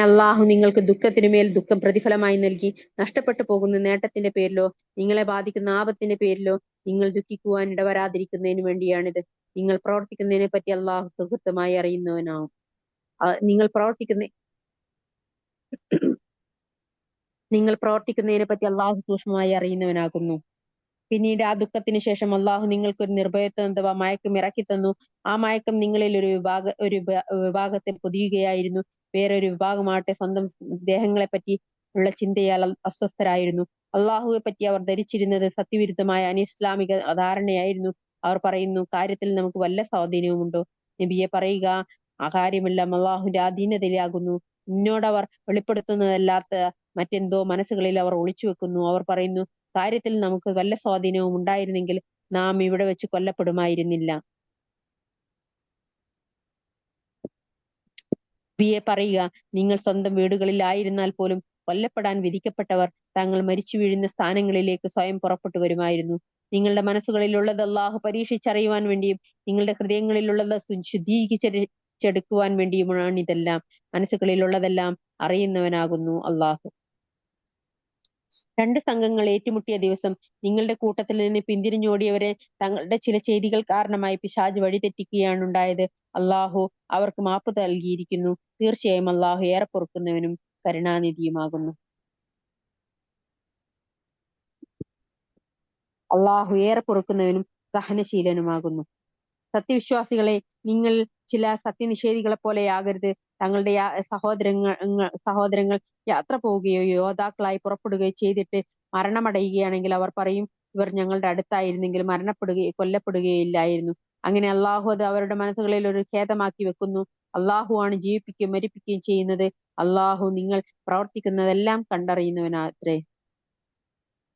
അള്ളാഹു നിങ്ങൾക്ക് ദുഃഖത്തിനുമേൽ ദുഃഖം പ്രതിഫലമായി നൽകി. നഷ്ടപ്പെട്ടു പോകുന്ന നേട്ടത്തിന്റെ പേരിലോ നിങ്ങളെ ബാധിക്കുന്ന ആപത്തിന്റെ പേരിലോ നിങ്ങൾ ദുഃഖിക്കുവാൻ ഇടവരാതിരിക്കുന്നതിന് വേണ്ടിയാണിത്. നിങ്ങൾ പ്രവർത്തിക്കുന്നതിനെ പറ്റി അള്ളാഹു സുഹൃത്തമായി അറിയുന്നവനാവും. നിങ്ങൾ പ്രവർത്തിക്കുന്നതിനെ പറ്റി അള്ളാഹു സൂക്ഷ്മമായി അറിയുന്നവനാകുന്നു. പിന്നീട് ആ ദുഃഖത്തിന് ശേഷം അള്ളാഹു നിങ്ങൾക്കൊരു നിർഭയത്വം അഥവാ മയക്കം ഇറക്കി തന്നു. ആ മയക്കം നിങ്ങളിൽ ഒരു വിഭാഗത്തെ പൊതിയുകയായിരുന്നു. വേറൊരു വിഭാഗമാകട്ടെ സ്വന്തം ദേഹങ്ങളെ പറ്റി ഉള്ള ചിന്തയാൽ അസ്വസ്ഥരായിരുന്നു. അള്ളാഹുവെ പറ്റി അവർ ധരിച്ചിരുന്നത് സത്യവിരുദ്ധമായ അനിസ്ലാമിക ധാരണയായിരുന്നു. അവർ പറയുന്നു, കാര്യത്തിൽ നമുക്ക് വല്ല സ്വാധീനവുമുണ്ടോ? നബിയെ പറയുക, ആ കാര്യമെല്ലാം അള്ളാഹുവിന്റെ അധീനതയിലാകുന്നു. നിന്നോടവർ വെളിപ്പെടുത്തുന്നതല്ലാത്ത മറ്റെന്തോ മനസ്സുകളിൽ അവർ ഒളിച്ചു വെക്കുന്നു. അവർ പറയുന്നു, കാര്യത്തിൽ നമുക്ക് വല്ല സ്വാധീനവും ഉണ്ടായിരുന്നെങ്കിൽ നാം ഇവിടെ വെച്ച് കൊല്ലപ്പെടുമായിരുന്നില്ല. നബിയെ പറയുക, നിങ്ങൾ സ്വന്തം വീടുകളിലായിരുന്നാൽ പോലും കൊല്ലപ്പെടാൻ വിധിക്കപ്പെട്ടവർ തങ്ങൾ മരിച്ചു വീഴുന്ന സ്ഥാനങ്ങളിലേക്ക് സ്വയം പുറപ്പെട്ടു വരുമായിരുന്നു. നിങ്ങളുടെ മനസ്സുകളിലുള്ളത് അള്ളാഹു പരീക്ഷിച്ചറിയുവാൻ വേണ്ടിയും നിങ്ങളുടെ ഹൃദയങ്ങളിലുള്ളത് ശുദ്ധീകരിച്ചെടുക്കുവാൻ വേണ്ടിയുമാണ് ഇതെല്ലാം. മനസ്സുകളിലുള്ളതെല്ലാം അറിയുന്നവനാകുന്നു അള്ളാഹു. രണ്ട് സംഘങ്ങൾ ഏറ്റുമുട്ടിയ ദിവസം നിങ്ങളുടെ കൂട്ടത്തിൽ നിന്ന് പിന്തിരിഞ്ഞോടിയവരെ തങ്ങളുടെ ചില ചെയ്തികൾ കാരണമായി പിശാച് വഴിതെറ്റിക്കുകയാണുണ്ടായത്. അള്ളാഹു അവർക്ക് മാപ്പ് നൽകിയിരിക്കുന്നു. തീർച്ചയായും അള്ളാഹു ഏറെ പൊറുക്കുന്നവനും കരുണാനിധിയുമാകുന്നു. അള്ളാഹു ഏറെ പൊറുക്കുന്നവനും സഹനശീലനുമാകുന്നു. സത്യവിശ്വാസികളെ, നിങ്ങൾ ചില സത്യനിഷേധികളെ പോലെയാകരുത്. തങ്ങളുടെ സഹോദരങ്ങൾ യാത്ര പോവുകയോ യോദ്ധാക്കളായി പുറപ്പെടുകയോ ചെയ്തിട്ട് മരണമടയുകയാണെങ്കിൽ അവർ പറയും, ഇവർ ഞങ്ങളുടെ അടുത്തായിരുന്നെങ്കിൽ കൊല്ലപ്പെടുകയോ ഇല്ലായിരുന്നു. അങ്ങനെ അള്ളാഹു അത് അവരുടെ മനസ്സുകളിൽ ഒരു ഖേദമാക്കി വെക്കുന്നു. അള്ളാഹു ആണ് ജീവിപ്പിക്കുകയും മരിപ്പിക്കുകയും ചെയ്യുന്നത്. അള്ളാഹു നിങ്ങൾ പ്രവർത്തിക്കുന്നതെല്ലാം കണ്ടറിയുന്നവനാത്രേ.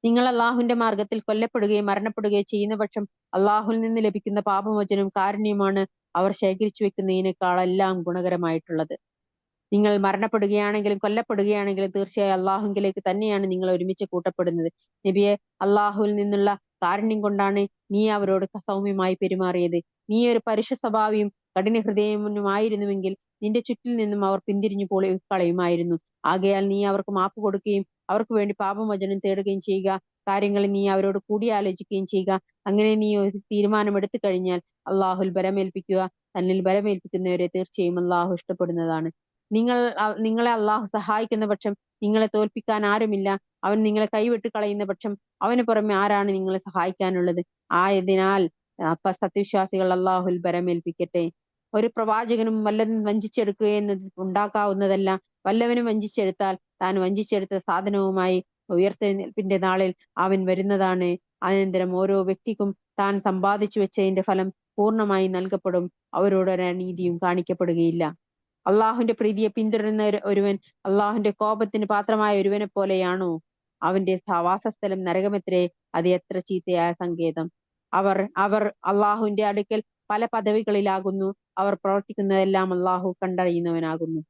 നിങ്ങൾ അള്ളാഹുവിന്റെ മാർഗത്തിൽ കൊല്ലപ്പെടുകയും മരണപ്പെടുകയും ചെയ്യുന്ന പക്ഷം അള്ളാഹുവിൽ നിന്ന് ലഭിക്കുന്ന പാപമോചനവും കാരുണ്യവുമാണ് അവർ ശേഖരിച്ചു വെക്കുന്നതിനേക്കാളെല്ലാം ഗുണകരമായിട്ടുള്ളത്. നിങ്ങൾ മരണപ്പെടുകയാണെങ്കിലും കൊല്ലപ്പെടുകയാണെങ്കിലും തീർച്ചയായും അള്ളാഹുവിലേക്ക് തന്നെയാണ് നിങ്ങൾ ഒരുമിച്ച് കൂട്ടപ്പെടുന്നത്. നബിയെ, അള്ളാഹുവിൽ നിന്നുള്ള കാരുണ്യം കൊണ്ടാണ് നീ അവരോട് സൗമ്യമായി പെരുമാറിയത്. നീ ഒരു പരുഷ സ്വഭാവിയും കഠിന ഹൃദയനുമായിരുന്നുവെങ്കിൽ നിന്റെ ചുറ്റിൽ നിന്നും അവർ പിന്തിരിഞ്ഞു കളയുമായിരുന്നു. ആകയാൽ നീ അവർക്ക് മാപ്പ് കൊടുക്കുകയും അവർക്ക് വേണ്ടി പാപമോചനം തേടുകയും ചെയ്യുക. കാര്യങ്ങളിൽ നീ അവരോട് കൂടിയാലോചിക്കുകയും ചെയ്യുക. അങ്ങനെ നീ ഒരു തീരുമാനമെടുത്തു കഴിഞ്ഞാൽ അള്ളാഹുൽ ബലമേൽപ്പിക്കുക. തന്നിൽ ബലമേൽപ്പിക്കുന്നവരെ തീർച്ചയായും അള്ളാഹു ഇഷ്ടപ്പെടുന്നതാണ്. നിങ്ങളെ അള്ളാഹു സഹായിക്കുന്ന പക്ഷം നിങ്ങളെ തോൽപ്പിക്കാൻ ആരുമില്ല. അവൻ നിങ്ങളെ കൈവിട്ട് കളയുന്ന പക്ഷം അവന് പുറമെ ആരാണ് നിങ്ങളെ സഹായിക്കാനുള്ളത്? ആയതിനാൽ സത്യവിശ്വാസികൾ അള്ളാഹുൽ ബലമേൽപ്പിക്കട്ടെ. ഒരു പ്രവാചകനും വല്ലതും വഞ്ചിച്ചെടുക്കുക എന്നത് ഉണ്ടാക്കാവുന്നതല്ല. വല്ലവനും വഞ്ചിച്ചെടുത്താൽ താൻ വഞ്ചിച്ചെടുത്ത സാധനവുമായി ഉയർത്തെഴുന്നേൽപ്പിന്റെ നാളിൽ അവൻ വരുന്നതാണ്. അനന്തരം ഓരോ വ്യക്തിക്കും താൻ സമ്പാദിച്ചു വെച്ചതിന്റെ ഫലം പൂർണ്ണമായി നൽകപ്പെടും. അവരോട് ഒരനീതിയും കാണിക്കപ്പെടുകയില്ല. അള്ളാഹുവിന്റെ പ്രീതിയെ പിന്തുടരുന്ന ഒരുവൻ അള്ളാഹുവിന്റെ കോപത്തിന് പാത്രമായ ഒരുവനെ പോലെയാണോ? അവന്റെ വാസസ്ഥലം നരകമെത്രേ, അത് എത്ര ചീത്തയായ സങ്കേതം. അവർ അവർ അള്ളാഹുവിന്റെ അടുക്കൽ പല പദവികളിലാകുന്നു. അവർ പ്രവർത്തിക്കുന്നതെല്ലാം അള്ളാഹു കണ്ടറിയുന്നവനാകുന്നു.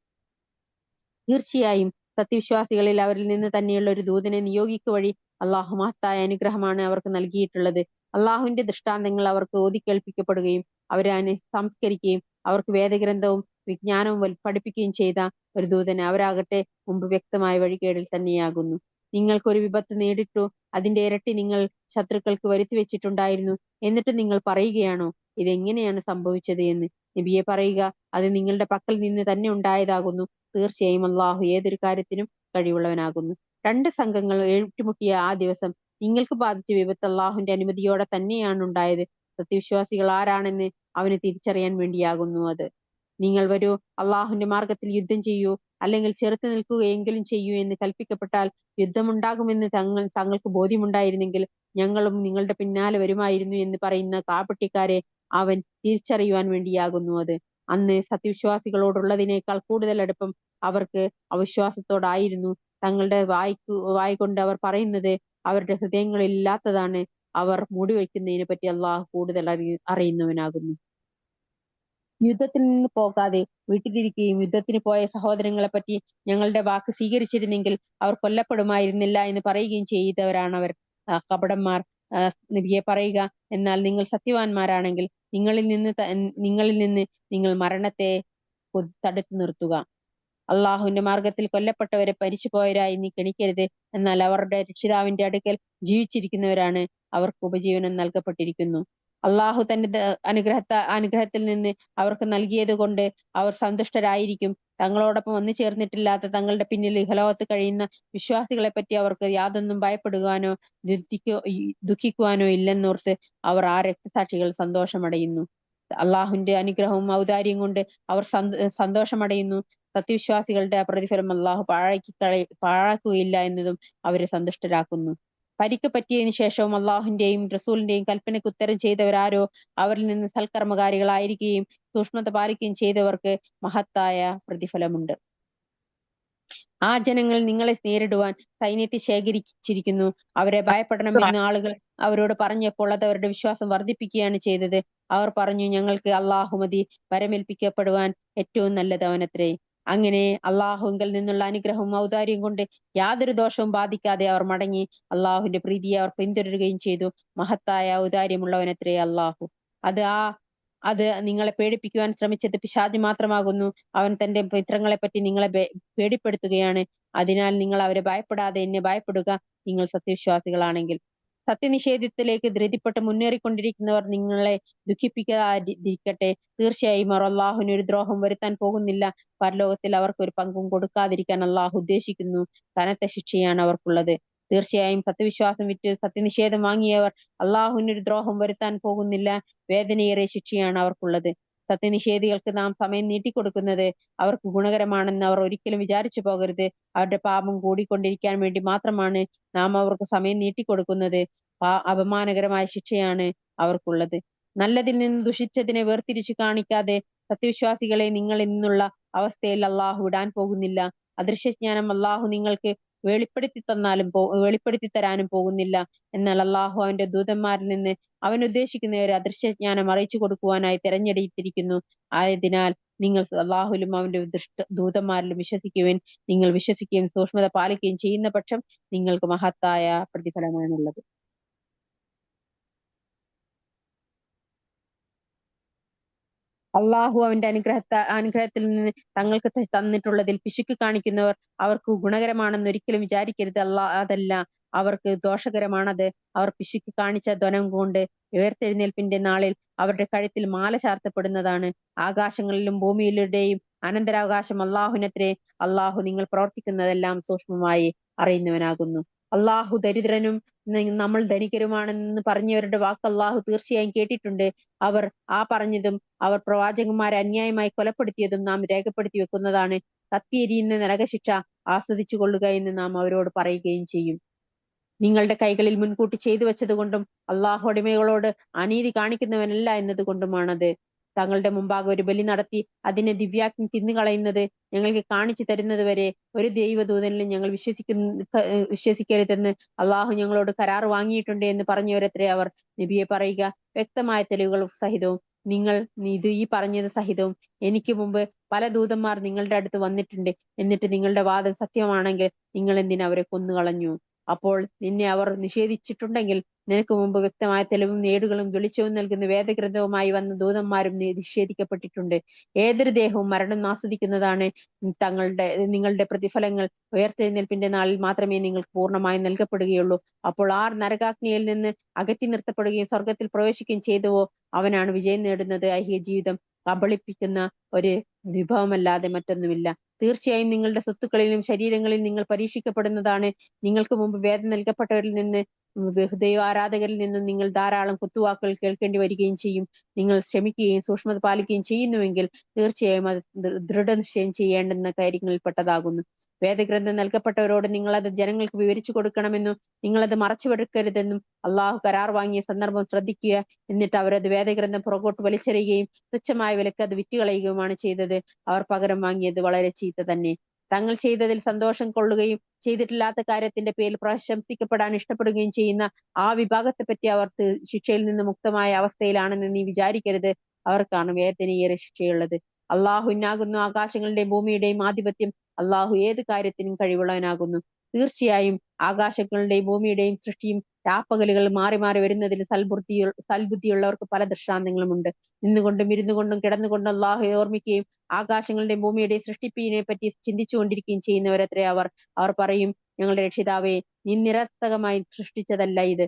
തീർച്ചയായും സത്യവിശ്വാസികളിൽ അവരിൽ നിന്ന് തന്നെയുള്ള ഒരു ദൂതനെ നിയോഗിക്കുക വഴി അള്ളാഹു മഹത്തായ അനുഗ്രഹമാണ് അവർക്ക് നൽകിയിട്ടുള്ളത്. അള്ളാഹുവിന്റെ ദൃഷ്ടാന്തങ്ങൾ അവർക്ക് ഓതിക്കേൾപ്പിക്കപ്പെടുകയും അവരെ സംസ്കരിക്കുകയും അവർക്ക് വേദഗ്രന്ഥവും വിജ്ഞാനവും പഠിപ്പിക്കുകയും ചെയ്ത ഒരു ദൂതന് അവരാകട്ടെ മുമ്പ് വ്യക്തമായ വഴികേടിൽ തന്നെയാകുന്നു. നിങ്ങൾക്കൊരു വിപത്ത് നേരിട്ടു, അതിന്റെ ഇരട്ടി നിങ്ങൾ ശത്രുക്കൾക്ക് വരുത്തി വെച്ചിട്ടുണ്ടായിരുന്നു. എന്നിട്ട് നിങ്ങൾ പറയുകയാണോ ഇതെങ്ങനെയാണ് സംഭവിച്ചത് എന്ന്? നബിയെ പറയുക, അത് നിങ്ങളുടെ പക്കൽ നിന്ന് തന്നെ ഉണ്ടായതാകുന്നു. തീർച്ചയായും അള്ളാഹു ഏതൊരു കാര്യത്തിനും കഴിവുള്ളവനാകുന്നു. രണ്ട് സംഘങ്ങൾ ഏറ്റുമുട്ടിയ ആ ദിവസം നിങ്ങൾക്ക് ബാധിച്ച വിപത്ത് അള്ളാഹുവിന്റെ അനുമതിയോടെ തന്നെയാണ് ഉണ്ടായത്. സത്യവിശ്വാസികൾ ആരാണെന്ന് അവന് തിരിച്ചറിയാൻ വേണ്ടിയാകുന്നു അത്. നിങ്ങൾ വരൂ, അള്ളാഹുവിന്റെ മാർഗത്തിൽ യുദ്ധം ചെയ്യൂ, അല്ലെങ്കിൽ ചെറുത്തു നിൽക്കുകയെങ്കിലും ചെയ്യൂ എന്ന് കൽപ്പിക്കപ്പെട്ടാൽ യുദ്ധമുണ്ടാകുമെന്ന് തങ്ങൾക്ക് ബോധ്യമുണ്ടായിരുന്നെങ്കിൽ ഞങ്ങളും നിങ്ങളുടെ പിന്നാലെ വരുമായിരുന്നു എന്ന് പറയുന്ന കാപട്യക്കാരെ അവൻ തിരിച്ചറിയുവാൻ വേണ്ടിയാകുന്നു അത്. അന്ന് സത്യവിശ്വാസികളോടുള്ളതിനേക്കാൾ കൂടുതൽ അടുപ്പം അവർക്ക് അവിശ്വാസത്തോടായിരുന്നു. തങ്ങളുടെ വായ്കൊണ്ട് അവർ പറയുന്നത് അവരുടെ ഹൃദയങ്ങളിൽ ഇല്ലാത്തതാണ്. അവർ മൂടിവെക്കുന്നതിനെ പറ്റി അള്ളാഹു കൂടുതൽ അറിയുന്നവനാകുന്നു. യുദ്ധത്തിൽ നിന്ന് പോകാതെ വീട്ടിലിരിക്കുകയും യുദ്ധത്തിന് പോയ സഹോദരങ്ങളെ പറ്റി ഞങ്ങളുടെ വാക്ക് സ്വീകരിച്ചിരുന്നെങ്കിൽ അവർ കൊല്ലപ്പെടുമായിരുന്നില്ല എന്ന് പറയുകയും ചെയ്തവരാണവർ. കപടന്മാർ. നബിയെ പറയുക, എന്നാൽ നിങ്ങൾ സത്യവാന്മാരാണെങ്കിൽ നിങ്ങളിൽ നിന്ന് നിങ്ങൾ മരണത്തെ തടുത്തു നിർത്തുക. അള്ളാഹുവിന്റെ മാർഗത്തിൽ കൊല്ലപ്പെട്ടവരെ മരിച്ചുപോയവരായി നീ ഗണിക്കരുത്. എന്നാൽ അവരുടെ രക്ഷിതാവിന്റെ അടുക്കൽ ജീവിച്ചിരിക്കുന്നവരാണ്. അവർക്ക് ഉപജീവനം നൽകപ്പെട്ടിരിക്കുന്നു. അള്ളാഹു തന്റെ അനുഗ്രഹത്തിൽ നിന്ന് അവർക്ക് നൽകിയത് കൊണ്ട് അവർ സന്തുഷ്ടരായിരിക്കും. തങ്ങളോടൊപ്പം വന്നു ചേർന്നിട്ടില്ലാത്ത തങ്ങളുടെ പിന്നിൽ ഇഹലോകത്ത് കഴിയുന്ന വിശ്വാസികളെ പറ്റി അവർക്ക് യാതൊന്നും ഭയപ്പെടുവാനോ ദുഃഖിക്കുവാനോ ഇല്ലെന്നോർത്ത് അവർ ആ രക്തസാക്ഷികൾ സന്തോഷമടയുന്നു. അള്ളാഹുവിന്റെ അനുഗ്രഹവും ഔദാര്യം കൊണ്ട് അവർ സന്തോഷമടയുന്നു. സത്യവിശ്വാസികളുടെ പ്രതിഫലം അള്ളാഹു പാഴാക്കുകയില്ല എന്നതും അവരെ സന്തുഷ്ടരാക്കുന്നു. പരിക്ക് പറ്റിയതിനു ശേഷവും അള്ളാഹുവിന്റെയും റസൂലിന്റെയും കൽപ്പനയ്ക്ക് ഉത്തരം ചെയ്തവരാരോ അവരിൽ നിന്ന് സൽക്കർമ്മകാരികളായിരിക്കുകയും സൂക്ഷ്മത പാലിക്കുകയും ചെയ്തവർക്ക് മഹത്തായ പ്രതിഫലമുണ്ട്. ആ ജനങ്ങൾ നിങ്ങളെ നേരിടുവാൻ സൈന്യത്തെ ശേഖരിച്ചിരിക്കുന്നു. അവരെ ഭയപ്പെടണമെന്ന് ആളുകൾ അവരോട് പറഞ്ഞപ്പോൾ അത് അവരുടെ വിശ്വാസം വർദ്ധിപ്പിക്കുകയാണ് ചെയ്തത്. അവർ പറഞ്ഞു, ഞങ്ങൾക്ക് അള്ളാഹു മതി, വരമേൽപ്പിക്കപ്പെടുവാൻ ഏറ്റവും നല്ലത് അവനത്രേ. അങ്ങനെ അള്ളാഹുവിൽ നിന്നുള്ള അനുഗ്രഹവും ഔദാര്യം കൊണ്ട് യാതൊരു ദോഷവും ബാധിക്കാതെ അവർ മടങ്ങി അള്ളാഹുവിന്റെ പ്രീതിയെ അവർ പിന്തുടരുകയും ചെയ്തു. മഹത്തായ ഔദാര്യമുള്ളവനത്രേ അള്ളാഹു. അത് നിങ്ങളെ പേടിപ്പിക്കുവാൻ ശ്രമിച്ചത് പിശാച് മാത്രമാകുന്നു. അവൻ തന്റെ മിത്രങ്ങളെപ്പറ്റി നിങ്ങളെ പേടിപ്പെടുത്തുകയാണ്. അതിനാൽ നിങ്ങൾ അവരെ ഭയപ്പെടാതെ എന്നെ ഭയപ്പെടുക, നിങ്ങൾ സത്യവിശ്വാസികളാണെങ്കിൽ. സത്യനിഷേധത്തിലേക്ക് ധൃതിപ്പെട്ട് മുന്നേറിക്കൊണ്ടിരിക്കുന്നവർ നിങ്ങളെ ദുഃഖിപ്പിക്കാതിരിക്കട്ടെ. തീർച്ചയായും അവർ അള്ളാഹുവിന് ഒരു ദ്രോഹം വരുത്താൻ പോകുന്നില്ല. പരലോകത്തിൽ അവർക്ക് ഒരു പങ്കും കൊടുക്കാതിരിക്കാൻ അള്ളാഹു ഉദ്ദേശിക്കുന്നു. കനത്ത ശിക്ഷയാണ് അവർക്കുള്ളത്. തീർച്ചയായും സത്യവിശ്വാസം വിറ്റ് സത്യനിഷേധം വാങ്ങിയവർ അള്ളാഹുവിന് ഒരു ദ്രോഹം വരുത്താൻ പോകുന്നില്ല. വേദനയേറിയ ശിക്ഷയാണ് അവർക്കുള്ളത്. സത്യനിഷേധികൾക്ക് നാം സമയം നീട്ടിക്കൊടുക്കുന്നത് അവർക്ക് ഗുണകരമാണെന്ന് അവർ ഒരിക്കലും വിചാരിച്ചു പോകരുത്. അവരുടെ പാപം കൂടിക്കൊണ്ടിരിക്കാൻ വേണ്ടി മാത്രമാണ് നാം അവർക്ക് സമയം നീട്ടിക്കൊടുക്കുന്നത്. അപമാനകരമായ ശിക്ഷയാണ് അവർക്കുള്ളത്. നല്ലതിൽ നിന്ന് ദുഷിച്ചതിനെ വേർതിരിച്ചു കാണിക്കാതെ സത്യവിശ്വാസികളെ നിങ്ങളിൽ നിന്നുള്ള അവസ്ഥയിൽ അള്ളാഹു വിടാൻ പോകുന്നില്ല. അദൃശ്യജ്ഞാനം അള്ളാഹു നിങ്ങൾക്ക് വെളിപ്പെടുത്തി തരാനും പോകുന്നില്ല. എന്നാൽ അള്ളാഹു അവന്റെ ദൂതന്മാരിൽ നിന്ന് അവൻ ഉദ്ദേശിക്കുന്നവരെ അദൃശ്യജ്ഞാനം അറിയിച്ചു കൊടുക്കുവാനായി തെരഞ്ഞെടുത്തിരിക്കുന്നു. ആയതിനാൽ നിങ്ങൾ അള്ളാഹുലും അവന്റെ ദൂതന്മാരിലും വിശ്വസിക്കുവിൻ. നിങ്ങൾ വിശ്വസിക്കുകയും സൂക്ഷ്മത പാലിക്കുകയും ചെയ്യുന്ന പക്ഷം നിങ്ങൾക്ക് മഹത്തായ പ്രതിഫലമാണുള്ളത്. അള്ളാഹു അവന്റെ അനുഗ്രഹത്തിൽ നിന്ന് തങ്ങൾക്ക് തന്നിട്ടുള്ളതിൽ പിശുക്ക് കാണിക്കുന്നവർ അവർക്ക് ഗുണകരമാണെന്ന് ഒരിക്കലും വിചാരിക്കരുത്. അതല്ല, അവർക്ക് ദോഷകരമാണത്. അവർ പിശുക്ക് കാണിച്ച ധനം കൊണ്ട് ഉയർത്തെഴുന്നേൽപ്പിന്റെ നാളിൽ അവരുടെ കഴുത്തിൽ മാല ചാർത്തപ്പെടുന്നതാണ്. ആകാശങ്ങളിലും ഭൂമിയിലുടെയും അനന്തരാവകാശം അള്ളാഹുവിനത്രേ. അള്ളാഹു നിങ്ങൾ പ്രവർത്തിക്കുന്നതെല്ലാം സൂക്ഷ്മമായി അറിയുന്നവനാകുന്നു. അള്ളാഹു ദരിദ്രനും നമ്മൾ ധനികരുമാണെന്ന് പറഞ്ഞവരുടെ വാക്ക് അള്ളാഹു തീർച്ചയായും കേട്ടിട്ടുണ്ട്. അവർ പറഞ്ഞതും അവർ പ്രവാചകന്മാരെ അന്യായമായി കൊലപ്പെടുത്തിയതും നാം രേഖപ്പെടുത്തി വെക്കുന്നതാണ്. കത്തിയെരിയുന്ന നരകശിക്ഷ ആസ്വദിച്ചു കൊള്ളുക എന്ന് നാം അവരോട് പറയുകയും ചെയ്യും. നിങ്ങളുടെ കൈകളിൽ മുൻകൂട്ടി ചെയ്തു വെച്ചതുകൊണ്ടും അള്ളാഹു അടിമകളോട് അനീതി കാണിക്കുന്നവനല്ല എന്നതുകൊണ്ടുമാണത്. തങ്ങളുടെ മുമ്പാകെ ഒരു ബലി നടത്തി അതിനെ ദിവ്യാഗ്നി തിന്നുകളയുന്നത് ഞങ്ങൾക്ക് കാണിച്ചു തരുന്നത് വരെ ഒരു ദൈവദൂതനിലും ഞങ്ങൾ വിശ്വസിക്കരുതെന്ന് അള്ളാഹു ഞങ്ങളോട് കരാർ വാങ്ങിയിട്ടുണ്ട് എന്ന് പറഞ്ഞവരത്രേ അവർ. നബിയെ പറയുക, വ്യക്തമായ തെളിവുകൾ സഹിതവും നിങ്ങൾ ഈ പറഞ്ഞത് സഹിതവും എനിക്ക് മുമ്പ് പല ദൂതന്മാർ നിങ്ങളുടെ അടുത്ത് വന്നിട്ടുണ്ട്. എന്നിട്ട് നിങ്ങളുടെ വാദം സത്യമാണെങ്കിൽ നിങ്ങൾ എന്തിന് അവരെ കൊന്നുകളഞ്ഞു? അപ്പോൾ നിന്നെ അവർ നിഷേധിച്ചിട്ടുണ്ടെങ്കിൽ നിനക്ക് മുമ്പ് വ്യക്തമായ തെളിവും ഏടുകളും വെളിച്ചവും നൽകുന്ന വേദഗ്രന്ഥവുമായി വന്ന ദൂതന്മാരും നിഷേധിക്കപ്പെട്ടിട്ടുണ്ട്. ഏതൊരു ദേഹവും മരണം ആസ്വദിക്കുന്നതാണ്. നിങ്ങളുടെ പ്രതിഫലങ്ങൾ ഉയർത്തെഴുന്നേൽപ്പിന്റെ നാളിൽ മാത്രമേ നിങ്ങൾക്ക് പൂർണ്ണമായും നൽകപ്പെടുകയുള്ളൂ. അപ്പോൾ ആർ നരകാഗ്നിയിൽ നിന്ന് അകറ്റി നിർത്തപ്പെടുകയും സ്വർഗത്തിൽ പ്രവേശിക്കുകയും ചെയ്തുവോ അവനാണ് വിജയം നേടുന്നത്. ഐഹിക ജീവിതം കബളിപ്പിക്കുന്ന ഒരു വിഭവമല്ലാതെ മറ്റൊന്നുമില്ല. തീർച്ചയായും നിങ്ങളുടെ സ്വത്തുക്കളിലും ശരീരങ്ങളിലും നിങ്ങൾ പരീക്ഷിക്കപ്പെടുന്നതാണ്. നിങ്ങൾക്ക് മുമ്പ് വേദം നൽകപ്പെട്ടവരിൽ നിന്ന് ബഹുദൈവ ആരാധകരിൽ നിന്നും നിങ്ങൾ ധാരാളം കുത്തുവാക്കുകൾ കേൾക്കേണ്ടി വരികയും ചെയ്യും. നിങ്ങൾ ക്ഷമിക്കുകയും സൂക്ഷ്മത പാലിക്കുകയും ചെയ്യുന്നുവെങ്കിൽ തീർച്ചയായും അത് ദൃഢനിശ്ചയം ചെയ്യേണ്ടുന്ന കാര്യങ്ങളിൽ പെട്ടതാകുന്നു. വേദഗ്രന്ഥം നൽകപ്പെട്ടവരോട് നിങ്ങളത് ജനങ്ങൾക്ക് വിവരിച്ചു കൊടുക്കണമെന്നും നിങ്ങളത് മറച്ചുവെടുക്കരുതെന്നും അള്ളാഹു കരാർ വാങ്ങിയ സന്ദർഭം ശ്രദ്ധിക്കുക. എന്നിട്ട് അവരത് വേദഗ്രന്ഥം പുറകോട്ട് വലിച്ചെറിയുകയും തുച്ഛമായ വിലക്ക് അത് വിറ്റുകളയുകയുമാണ് ചെയ്തത്. അവർ പകരം വാങ്ങിയത് വളരെ ചീത്ത തന്നെ. തങ്ങൾ ചെയ്തതിൽ സന്തോഷം കൊള്ളുകയും ചെയ്തിട്ടില്ലാത്ത കാര്യത്തിന്റെ പേരിൽ പ്രശംസിക്കപ്പെടാൻ ഇഷ്ടപ്പെടുകയും ചെയ്യുന്ന ആ വിഭാഗത്തെപ്പറ്റി അവർ ശിക്ഷയിൽ നിന്ന് മുക്തമായ അവസ്ഥയിലാണെന്ന് നീ വിചാരിക്കരുത്. അവർക്കാണ് വേദനയേറെ ശിക്ഷയുള്ളത്. അള്ളാഹുവിനാകുന്നു ആകാശങ്ങളുടെയും ഭൂമിയുടെയും ആധിപത്യം. അള്ളാഹു ഏത് കാര്യത്തിനും കഴിവുള്ളവനാകുന്നു. തീർച്ചയായും ആകാശങ്ങളുടെയും ഭൂമിയുടെയും സൃഷ്ടിയും രാപ്പകലുകൾ മാറി മാറി വരുന്നതിൽ സൽബുദ്ധിയുള്ളവർക്ക് പല ദൃഷ്ടാന്തങ്ങളുമുണ്ട്. നിന്നുകൊണ്ടും ഇരുന്നുകൊണ്ടും കിടന്നുകൊണ്ടും അള്ളാഹുവെ ഓർമ്മിക്കുകയും ആകാശങ്ങളുടെയും ഭൂമിയുടെയും സൃഷ്ടിപ്പിനെ പറ്റി ചിന്തിച്ചുകൊണ്ടിരിക്കുകയും ചെയ്യുന്നവരത്രേ അവർ. അവർ പറയും, ഞങ്ങളുടെ രക്ഷിതാവേ, നീ നിരർത്ഥകമായി സൃഷ്ടിച്ചതല്ല ഇത്.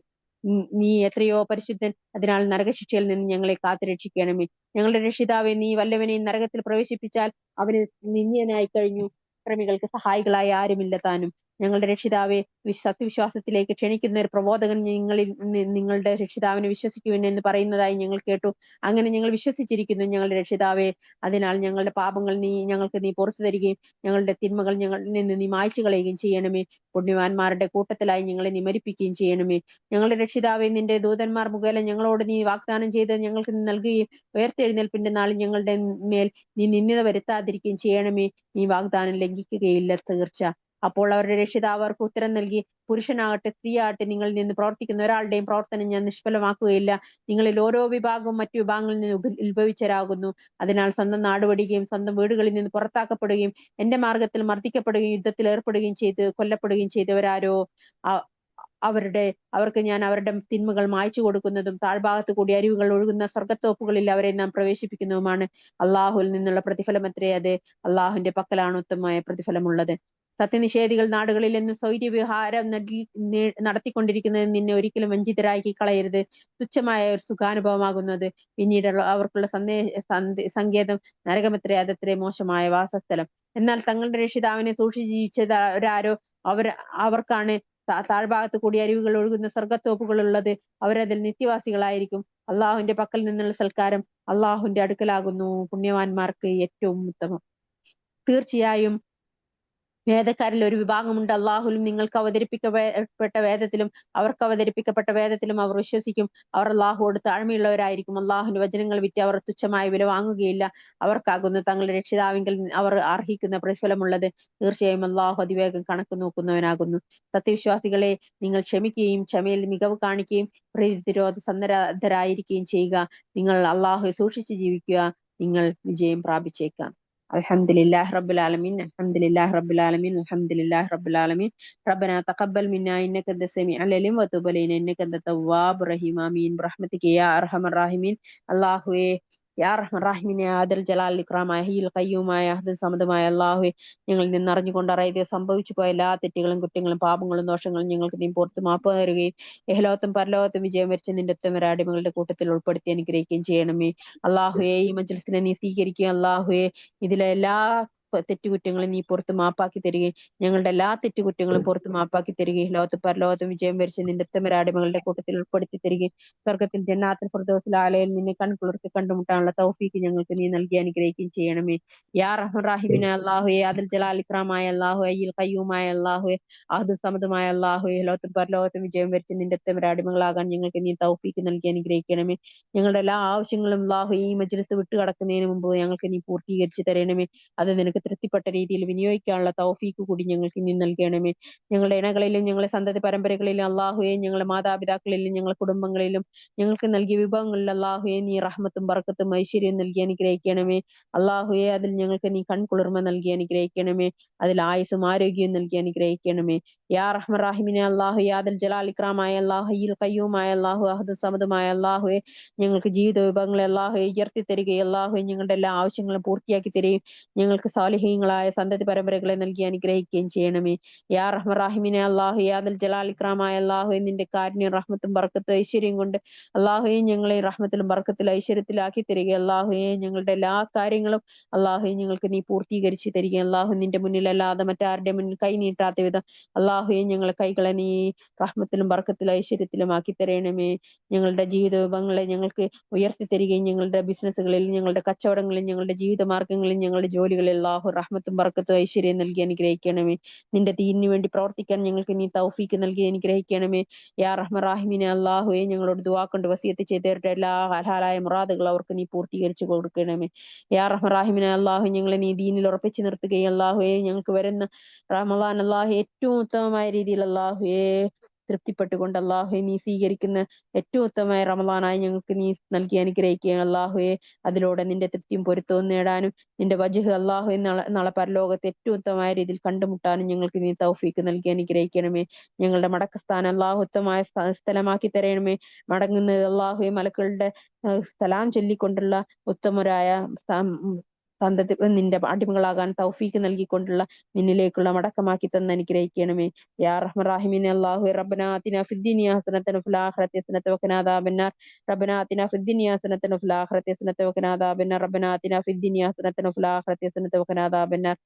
നീ എത്രയോ പരിശുദ്ധൻ. അതിനാൽ നരകശിക്ഷയിൽ നിന്ന് ഞങ്ങളെ കാത്തുരക്ഷിക്കണമേ. ഞങ്ങളുടെ രക്ഷിതാവേ, നീ വല്ലവനെയും നരകത്തിൽ പ്രവേശിപ്പിച്ചാൽ അവന് നിന്ദ്യനായി കഴിഞ്ഞു. അക്രമികൾക്ക് സഹായികളായി ആരുമില്ല താനും. ഞങ്ങളുടെ രക്ഷിതാവെ, സത്യവിശ്വാസത്തിലേക്ക് ക്ഷണിക്കുന്ന ഒരു പ്രബോധകൻ നിങ്ങളുടെ രക്ഷിതാവിനെ വിശ്വസിക്കുവിൻ എന്ന് പറയുന്നതായി ഞങ്ങൾ കേട്ടു. അങ്ങനെ ഞങ്ങൾ വിശ്വസിച്ചിരിക്കുന്നു ഞങ്ങളുടെ രക്ഷിതാവെ. അതിനാൽ ഞങ്ങളുടെ പാപങ്ങൾ ഞങ്ങൾക്ക് നീ പുറത്തു തരികയും ഞങ്ങളുടെ തിന്മകൾ ഞങ്ങളിൽ നിന്ന് നീ മായ്ച്ചു കളയുകയും ചെയ്യണമേ. പുണ്യവാന്മാരുടെ കൂട്ടത്തിലായി ഞങ്ങളെ നീ മരിപ്പിക്കുകയും ചെയ്യണമേ. ഞങ്ങളുടെ രക്ഷിതാവെ, നിന്റെ ദൂതന്മാർ മുഖേന ഞങ്ങളോട് നീ വാഗ്ദാനം ചെയ്ത് ഞങ്ങൾക്ക് നൽകുകയും ഉയർത്തെഴുന്നേൽപ്പിന്റെ നാളിൽ ഞങ്ങളുടെ മേൽ നീ നിന്ദിത വരുത്താതിരിക്കുകയും ചെയ്യണമേ. നീ വാഗ്ദാനം ലംഘിക്കുകയില്ല തീർച്ച. അപ്പോൾ അവരുടെ രക്ഷിതാവ് അവർക്ക് ഉത്തരം നൽകി, പുരുഷനാകട്ടെ സ്ത്രീയാകട്ടെ നിങ്ങളിൽ നിന്ന് പ്രവർത്തിക്കുന്ന ഒരാളുടെയും പ്രവർത്തനം ഞാൻ നിഷ്ഫലമാക്കുകയില്ല. നിങ്ങളിൽ ഓരോ വിഭാഗവും മറ്റു വിഭാഗങ്ങളിൽ നിന്ന് ഉത്ഭവിച്ചവരാകുന്നു. അതിനാൽ സ്വന്തം നാടുപടിയുകയും സ്വന്തം വീടുകളിൽ നിന്ന് പുറത്താക്കപ്പെടുകയും എന്റെ മാർഗത്തിൽ മർദ്ദിക്കപ്പെടുകയും യുദ്ധത്തിൽ ഏർപ്പെടുകയും കൊല്ലപ്പെടുകയും ചെയ്തവരാരോ അവർക്ക് ഞാൻ അവരുടെ തിന്മകൾ മായ്ച്ചു കൊടുക്കുന്നതും താഴ്ഭാഗത്ത് കൂടി അരുവികൾ ഒഴുകുന്ന സ്വർഗത്തോപ്പുകളിൽ അവരെ നാം പ്രവേശിപ്പിക്കുന്നതുമാണ്. അള്ളാഹുവിൽ നിന്നുള്ള പ്രതിഫലം എത്രേ അത്. അള്ളാഹുവിന്റെ പക്കലാണ് ഉത്തമമായ പ്രതിഫലമുള്ളത്. സത്യനിഷേധികൾ നാടുകളിൽ നിന്ന് സ്വൈര്യവിഹാരം നടത്തിക്കൊണ്ടിരിക്കുന്നത് നിന്നെ ഒരിക്കലും വഞ്ചിതരാക്കി കളയരുത്. തുച്ഛമായ ഒരു സുഖാനുഭവമാകുന്നത്. പിന്നീട് അവർക്കുള്ള സങ്കേതം നരകമെത്രേ, അതത്രേ മോശമായ വാസസ്ഥലം. എന്നാൽ തങ്ങളുടെ രക്ഷിതാവിനെ സൂക്ഷിച്ച് ജീവിച്ചവരാരോ അവർക്കാണ് താഴ്ഭാഗത്ത് കൂടി അരുവികൾ ഒഴുകുന്ന സ്വർഗത്തോപ്പുകൾ ഉള്ളത്. അവരതിൽ നിത്യവാസികളായിരിക്കും. അള്ളാഹുവിന്റെ പക്കൽ നിന്നുള്ള സൽക്കാരം അള്ളാഹുവിന്റെ അടുക്കലാകുന്നു പുണ്യവാന്മാർക്ക് ഏറ്റവും ഉത്തമം. തീർച്ചയായും വേദക്കാരിൽ ഒരു വിഭാഗമുണ്ട്. അള്ളാഹുലും നിങ്ങൾക്ക് അവതരിപ്പിക്കപ്പെട്ട വേദത്തിലും അവർക്ക് അവതരിപ്പിക്കപ്പെട്ട വേദത്തിലും അവർ വിശ്വസിക്കും. അവർ അള്ളാഹുവോട് താഴ്മയുള്ളവരായിരിക്കും. അള്ളാഹുവിന്റെ വചനങ്ങൾ വിറ്റ് അവർ തുച്ഛമായ വില വാങ്ങുകയില്ല. അവർക്കാകുന്നു തങ്ങളുടെ രക്ഷിതാവിങ്കിൽ അവർ അർഹിക്കുന്ന പ്രതിഫലമുള്ളത്. തീർച്ചയായും അള്ളാഹു അതിവേഗം കണക്ക് നോക്കുന്നവനാകുന്നു. സത്യവിശ്വാസികളെ, നിങ്ങൾ ക്ഷമിക്കുകയും ക്ഷമയിൽ മികവ് കാണിക്കുകയും പ്രതിരോധ സന്നദ്ധരായിരിക്കുകയും ചെയ്യുക. നിങ്ങൾ അള്ളാഹുവെ സൂക്ഷിച്ച് ജീവിക്കുക. നിങ്ങൾ വിജയം പ്രാപിച്ചേക്കാം. അൽഹംദുലില്ലാഹി റബ്ബിൽ ആലമീൻ. അൽഹംദുലില്ലാഹി റബ്ബിൽ ആലമീൻ. അൽഹംദുലില്ലാഹി റബ്ബിൽ ആലമീൻ. റബ്ബനാ തഖബ്ബൽ മിന്നാ ഇന്നക അൻത സമീഉൽ അലീം വതുബ് അലൈനാ ഇന്നക അൻത തവ്വാബുർ റഹീം. ആമീൻ ബിറഹ്മതിക യാ അർഹമർ റഹീമീൻ. അല്ലാഹുവേ, യാ റഹ്മാൻ റഹീമിനെ ആദൽ ജലാൽ ഇക്രാമായ ഹയ്യുൽ ഖയ്യൂമായ അഹദുൽ സമദുമായ അല്ലാഹുവേ, ഞങ്ങളിൽ നിന്ന് അറിഞ്ഞുകൊണ്ട് അറിയാതെ സംഭവിച്ചു പോയ എല്ലാ തെറ്റുകളും കുറ്റങ്ങളും പാപങ്ങളും ദോഷങ്ങളും ഞങ്ങൾക്ക് നീ പുറത്ത് മാപ്പ് തരുകയും ഏഹലോകത്തും പരലോകത്തും വിജയം വരിച്ച നിന്റെ ഉത്തമരാടിമകളുടെ കൂട്ടത്തിൽ ഉൾപ്പെടുത്തി അനുഗ്രഹിക്കുകയും ചെയ്യണമേ. അല്ലാഹുവേ, ഈ മജ്‌ലിസിനെ നീ സ്വീകരിക്കുക. അല്ലാഹുവേ, ഇതിലെ എല്ലാ തെറ്റുകുറ്റങ്ങളും നീ പുറത്ത് മാപ്പാക്കി തരികയും ഞങ്ങളുടെ എല്ലാ തെറ്റുകുറ്റങ്ങളും പുറത്ത് മാപ്പാക്കി തരികയും ലോകത്ത് പരലോകത്ത് വിജയം വരിച്ച് നിന്റെ ഉത്തമരാടിമകളുടെ കൂട്ടത്തിൽ ഉൾപ്പെടുത്തി തരികയും സ്വർഗത്തിൽ ജന്നാത്തുൽ ഫിർദൗസിൽ ആലയിൽ നിന്നെ കൺകുളിർത്ത് കണ്ടുമുട്ടാനുള്ള തൗഫീക്ക് ഞങ്ങൾക്ക് നീ നൽകി അനുഗ്രഹിക്കുകയും ചെയ്യണമേ. യാ റഹ്മാൻ റഹീമിനെ അല്ലാഹുവേ, അതിൽ ജലാൽ ഇക്രാമായ അല്ലാഹു, അയ്യിൽ ഖയ്യൂമായ അല്ലാഹുവേ, അഹദു സമദുമായ അല്ലാഹുവേ, ലോകത്തും പരലോകത്തും വിജയം വരിച്ച് നിന്റെ ഉത്തമരാടിമകളാകാൻ ഞങ്ങൾക്ക് നീ തൗഫീക്ക് നൽകി അനുഗ്രഹിക്കണമേ. ഞങ്ങളുടെ എല്ലാ ആവശ്യങ്ങളും അല്ലാഹു ഈ മജ്‌ലിസ് വിട്ടു കടക്കുന്നതിന് മുമ്പ് ഞങ്ങൾക്ക് നീ പൂർത്തീകരിച്ച് തരണമേ. അത് നിനക്ക് തൃപ്തിപ്പെട്ട രീതിയിൽ വിനിയോഗിക്കാനുള്ള തൗഫീക്ക് കൂടി ഞങ്ങൾക്ക് നീ നൽകണമേ. ഞങ്ങളുടെ ഇണകളിലും ഞങ്ങളുടെ സന്തതി പരമ്പരകളിലും അല്ലാഹുവേ, ഞങ്ങളുടെ മാതാപിതാക്കളിലും ഞങ്ങളുടെ കുടുംബങ്ങളിലും ഞങ്ങൾക്ക് നൽകിയ വിഭവങ്ങളിൽ അല്ലാഹുവേ നീ റഹ്മത്തും ബർക്കത്തും ഐശ്വര്യവും നൽകി അനുഗ്രഹിക്കണമേ. അല്ലാഹുവേ, അതിൽ ഞങ്ങൾക്ക് നീ കൺകുളിർമ നൽകി അനുഗ്രഹിക്കണമേ. അതിൽ ആയുസ്സും ആരോഗ്യവും നൽകി അനുഗ്രഹിക്കണമേ. യാ റഹ്മാൻ റഹീമിനെ അല്ലാഹു, യാ ദൽ ജലാൽ ഇക്രാമായ അല്ലാഹു, ഹയ്യുൽ ഖയ്യൂമായ അല്ലാഹു, അഹദു സമദുമായ അല്ലാഹുവേ, ഞങ്ങൾക്ക് ജീവിത വിഭവങ്ങളെ അല്ലാഹുവേ ഉയർത്തി തരികയും അല്ലാഹുവേ ഞങ്ങളുടെ എല്ലാ ആവശ്യങ്ങളും പൂർത്തിയാക്കി തരികയും ഞങ്ങൾക്ക് സാലിഹീങ്ങളായ സന്തതി പരമ്പരകളെ നൽകി അനുഗ്രഹിക്കുകയും ചെയ്യണമേ. യാ റഹ്മാൻ റഹീമിനെ അല്ലാഹു, യാ ദൽ ജലാൽ ഇക്രാമായ അല്ലാഹുവേ, നിന്റെ കാരുണ്യം റഹ്മത്തും ബർക്കത്തും ഐശ്വര്യം കൊണ്ട് അല്ലാഹുവേ ഞങ്ങളെ റഹ്മത്തിലും ബർക്കത്തിലും ഐശ്വര്യത്തിലാക്കി തരിക. അല്ലാഹുവേ, ഞങ്ങളുടെ എല്ലാ കാര്യങ്ങളും അല്ലാഹുവേ ഞങ്ങൾക്ക് നീ പൂർത്തീകരിച്ച് തരിക. അല്ലാഹു നിന്റെ മുന്നിലല്ലാതെ മറ്റാരുടെ മുന്നിൽ കൈ നീട്ടാത്ത വിധം അല്ലാഹുവേ ഞങ്ങളെ കൈകളെ നീ റഹ്മത്തിലും ബർക്കത്തിലും ഐശ്വര്യത്തിലും ആക്കി തരണമേ. ഞങ്ങളുടെ ജീവിത വിഭവങ്ങളെ ഞങ്ങൾക്ക് ഉയർത്തി തരികയും ഞങ്ങളുടെ ബിസിനസ്സുകളിൽ, ഞങ്ങളുടെ കച്ചവടങ്ങളിൽ, ഞങ്ങളുടെ ജീവിത മാർഗങ്ങളിൽ, ഞങ്ങളുടെ ജോലികളിൽ അല്ലാഹു റഹ്മത്തും ബർക്കത്തും ഐശ്വര്യം നൽകി അനുഗ്രഹിക്കണമേ. നിന്റെ ദീനിന് വേണ്ടി പ്രവർത്തിക്കാൻ ഞങ്ങൾക്ക് നീ തൗഫീക്ക് നൽകി അനുഗ്രഹിക്കണമേ. യാ റഹ്മാൻ റഹീമിനെ അല്ലാഹുവേ, ഞങ്ങളോട് ദുആ കൊണ്ട് വസിയത്ത് ചെയ്തവരുടെ എല്ലാ ഹലാലായ മുറാദുകൾ അവർക്ക് നീ പൂർത്തീകരിച്ചു കൊടുക്കണമേ. യാ റഹ്മാൻ റഹീമിനെ അല്ലാഹു, ഞങ്ങളെ നീ ദീനിൽ ഉറപ്പിച്ചു നിർത്തുകയും അല്ലാഹുവേ ഞങ്ങൾക്ക് വരുന്ന റമളാൻ അല്ലാഹു ഏറ്റവും ഉത്തമമായ രീതിയിൽ അല്ലാഹുവേ തൃപ്തിപ്പെട്ടുകൊണ്ട് അല്ലാഹുവേ നീ സ്വീകരിക്കുന്ന ഏറ്റവും ഉത്തമമായ റമളാനായി ഞങ്ങൾക്ക് നീ നൽകി അനുഗ്രഹിക്കുകയും അല്ലാഹുവേ അതിലൂടെ നിന്റെ തൃപ്തിയും പൊരുത്തവും നേടാനും നിന്റെ വജ്ഹ് അല്ലാഹുവേ നാളെ പരലോകത്ത് ഏറ്റവും ഉത്തമമായ രീതിയിൽ കണ്ടുമുട്ടാനും ഞങ്ങൾക്ക് നീ തൗഫീക്ക് നൽകി അനുഗ്രഹിക്കണമേ. ഞങ്ങളുടെ മടക്കസ്ഥാനം അല്ലാഹു ഉത്തമമായ സ്ഥലമാക്കി തരണമേ. മടങ്ങുന്നത് അല്ലാഹുവേ മലക്കളുടെ സലാം ചൊല്ലിക്കൊണ്ടുള്ള ഉത്തമരായ സന്തതി നിന്റെ അടിമകളാകാൻ തൗഫീക്ക് നൽകിക്കൊണ്ടുള്ള നിന്നിലേക്കുള്ള മടക്കമാക്കി തന്ന് അനുഗ്രഹിക്കണമേ. യാ റഹ്മാൻ റഹീമിനെ അല്ലാഹു, റബ്ബനാ ആതിനാ ഫിദ്ദുനിയ ഹസനത്തൻ വഫിൽ ആഖിറതി ഹസനത്തൻ വഖിനാ അദാബന്നാർ. റബ്ബനാ ആതിനാ ഫിദ്ദുനിയ ഹസനത്തൻ വഫിൽ ആഖിറതി ഹസനത്തൻ വഖിനാ അദാബന്നാർ. റബ്ബനാ ആതിനാ ഫിദ്ദുനിയ ഹസനത്തൻ വഫിൽ ആഖിറതി ഹസനത്തൻ വഖിനാ അദാബന്നാർ.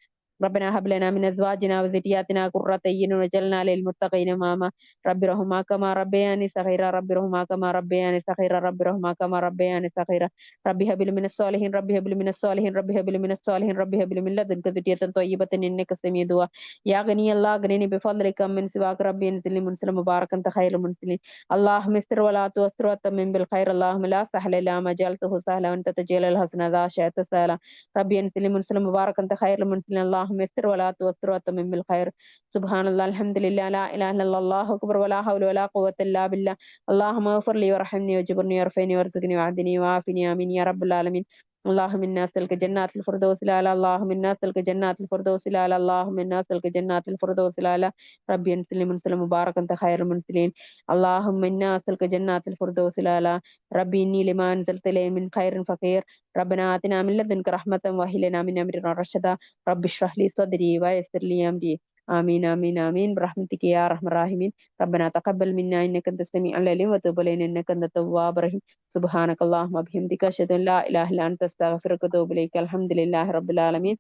ربنا هب لنا من ازواجنا وذرياتنا قرة اعين واجعلنا للمتقين اماما. رب ارحمهما كما ربياني صغيرا. رب ارحمهما كما ربياني صغيرا. رب ارحمهما كما ربياني صغيرا. رب هب لي من الصالحين. رب هب لي من الصالحين. رب هب لي من الصالحين. رب هب لي من لدنك ذرية طيبة انك سميع الدعاء. يا غني الله اغنني بفضلك من سواك. ربي انزل لي منزلا مباركا انت خير المنزلين. اللهم استر ولا تؤثر وتمم بالخير. اللهم لا سهل الا ما جعلته سهلا وانت تجعل الحزن اذا شئت سهلا. ربي انزل لي منزلا مباركا انت خير المنزلين. اللهم استر ولا تؤثر وتمم بالخير. سبحان الله، الحمد لله، لا اله الا الله، الله اكبر، ولا حول ولا قوة الا بالله. اللهم اغفر لي وارحمني وجبرني وارفعني وارزقني وعدني وعافني، امين يا رب العالمين. اللهم انا نسألك جنات الفردوس الاعلى. اللهم انا نسألك جنات الفردوس الاعلى. اللهم انا نسألك جنات الفردوس الاعلى. ربي انزل منزلا مباركا انت خير المنزلين. اللهم انا نسألك جنات الفردوس الاعلى. ربي اني لما انزلت الي من خير فقير. ربنا آتنا من لدنك رحمة وهب لنا من امرنا رشدا. رب اشرح لي صدري ويسر لي امري. آمين آمين آمين برحمتك يا أرحم الراحمين. ربنا تقبل منا إنك أنت السميع العليم وتب علينا إنك أنت التواب الرحيم. سبحانك اللهم وبحمدك أشهد أن لا إله إلا أنت أستغفرك وأتوب إليك. الحمد لله رب العالمين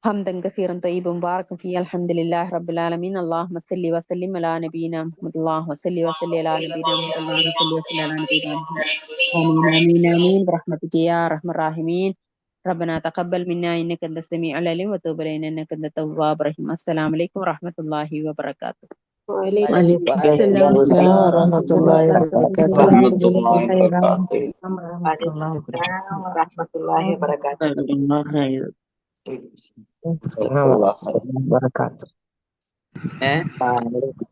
حمدا كثيرا طيبا مباركا فيه. الحمد لله رب العالمين. اللهم صل وسلم على نبينا محمد. اللهم صل وسلم على نبينا محمد. اللهم صل وسلم على نبينا محمد. آمين آمين آمين برحمتك يا أرحم الراحمين. ربنا تقبل منا إنك أنت السميع العليم وتوب علينا إنك أنت التواب الرحيم. السلام عليكم ورحمة الله وبركاته. وعليكم وعليكم السلام السلام ورحمة ورحمة الله الله وبركاته. ورحمة جزاكم الله الله خيرا. وبركاته. ورحمة الله وبركاته. ورحمة الله وبركاته. جزاكم الله خيرا. السلام الله ورحمة الله وبركاته. السلام عليكم.